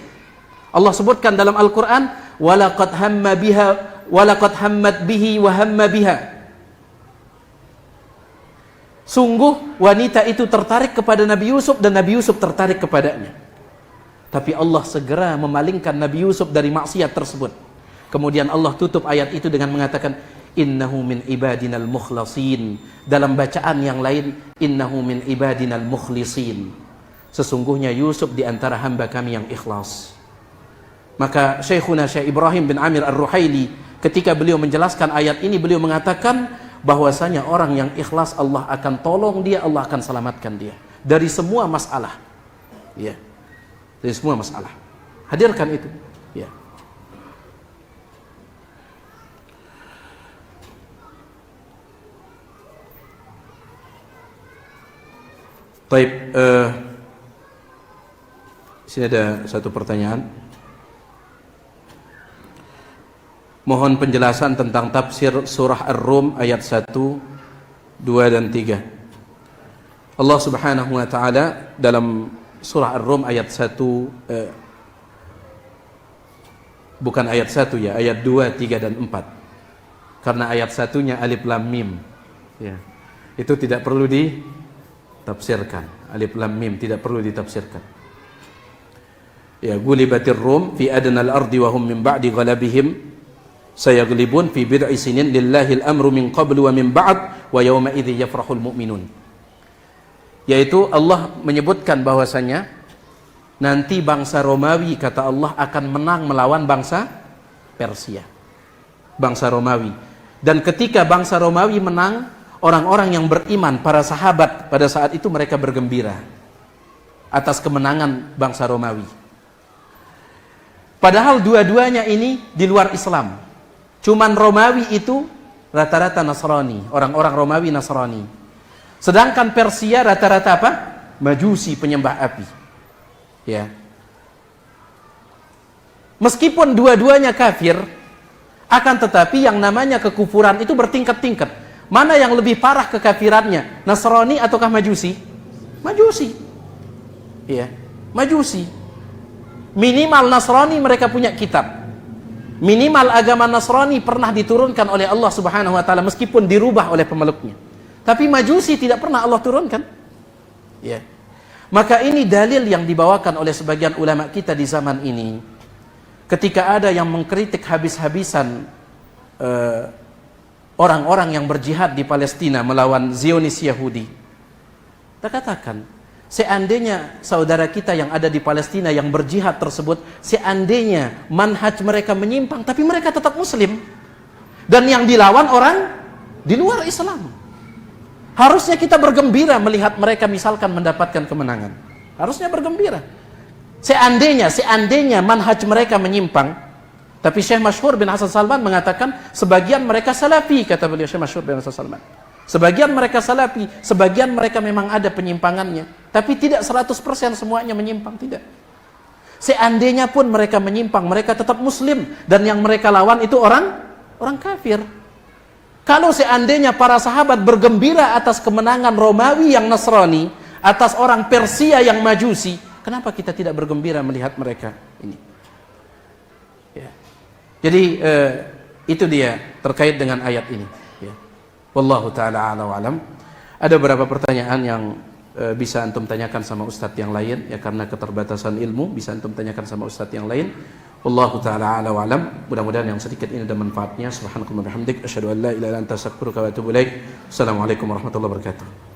Allah sebutkan dalam Al-Quran, walaqad hamma biha walaqad hammat bihi wa hamma biha. Sungguh wanita itu tertarik kepada Nabi Yusuf dan Nabi Yusuf tertarik kepadanya. Tapi Allah segera memalingkan Nabi Yusuf dari maksiat tersebut. Kemudian Allah tutup ayat itu dengan mengatakan, innahu min ibadinal mukhlasin. Dalam bacaan yang lain, innahu min ibadinal mukhlisin. Sesungguhnya Yusuf di antara hamba kami yang ikhlas. Maka Syekhuna Syekh Ibrahim bin Amir Ar-Ruhaili ketika beliau menjelaskan ayat ini, beliau mengatakan bahwasanya orang yang ikhlas Allah akan tolong dia, Allah akan selamatkan dia dari semua masalah. Ya. Dari semua masalah. Hadirkan itu. Ya. Baik, sini ada satu pertanyaan. Mohon penjelasan tentang tafsir surah Ar-Rum ayat 1, 2 dan 3. Allah Subhanahu wa taala dalam surah Ar-Rum ayat 1 bukan ayat 1 ya, ayat 2, 3 dan 4. Karena ayat 1-nya alif lam mim. Ya. Itu tidak perlu ditafsirkan. Alif lam mim tidak perlu ditafsirkan. Ya, gulibatir rum fi adnal ardi wa hum min ba'di ghalabihim sayaglibun fi bid'i sinin lillahi al-amru min qablu wa min ba'd wa yawma idzi yafrahul mu'minun. Yaitu Allah menyebutkan bahwasanya nanti bangsa Romawi, kata Allah, akan menang melawan bangsa Persia. Bangsa Romawi. Dan ketika bangsa Romawi menang, orang-orang yang beriman, para sahabat pada saat itu mereka bergembira atas kemenangan bangsa Romawi. Padahal dua-duanya ini di luar Islam. Cuman Romawi itu rata-rata Nasrani, orang-orang Romawi Nasrani. Sedangkan Persia rata-rata apa? Majusi, penyembah api. Ya. Meskipun dua-duanya kafir, akan tetapi yang namanya kekufuran itu bertingkat-tingkat. Mana yang lebih parah kekafirannya? Nasrani ataukah Majusi? Majusi. Ya, Majusi. Minimal Nasrani mereka punya kitab. Minimal agama Nasrani pernah diturunkan oleh Allah Subhanahu wa taala meskipun dirubah oleh pemeluknya. Tapi Majusi tidak pernah Allah turunkan. Ya. Maka ini dalil yang dibawakan oleh sebagian ulama kita di zaman ini. Ketika ada yang mengkritik habis-habisan orang-orang yang berjihad di Palestina melawan Zionis Yahudi. Kita katakan, seandainya saudara kita yang ada di Palestina yang berjihad tersebut, seandainya manhaj mereka menyimpang, tapi mereka tetap muslim. Dan yang dilawan orang di luar Islam. Harusnya kita bergembira melihat mereka misalkan mendapatkan kemenangan. Harusnya bergembira. Seandainya manhaj mereka menyimpang, tapi Syekh Masyhur bin Hasan Salman mengatakan sebagian mereka salafi, kata beliau Syekh Masyhur bin Hasan Salman. Sebagian mereka salafi, sebagian mereka memang ada penyimpangannya, tapi tidak 100% semuanya menyimpang, tidak. Seandainya pun mereka menyimpang, mereka tetap muslim dan yang mereka lawan itu orang kafir. Kalau seandainya para sahabat bergembira atas kemenangan Romawi yang Nasrani atas orang Persia yang Majusi, kenapa kita tidak bergembira melihat mereka ini? Ya. Jadi itu dia terkait dengan ayat ini. Ya. Wallahu taala a'lam wa alam. Ada beberapa pertanyaan yang bisa antum tanyakan sama ustadz yang lain ya, karena keterbatasan ilmu bisa antum tanyakan sama ustadz yang lain. Wallahu taala ala wa alam. Mudah-mudahan yang sedikit ini ada manfaatnya. Subhanakallahumma wa bihamdik asyhadu an la ilaha illa anta astaghfiruka wa atubu ilaik. Assalamualaikum warahmatullahi wabarakatuh.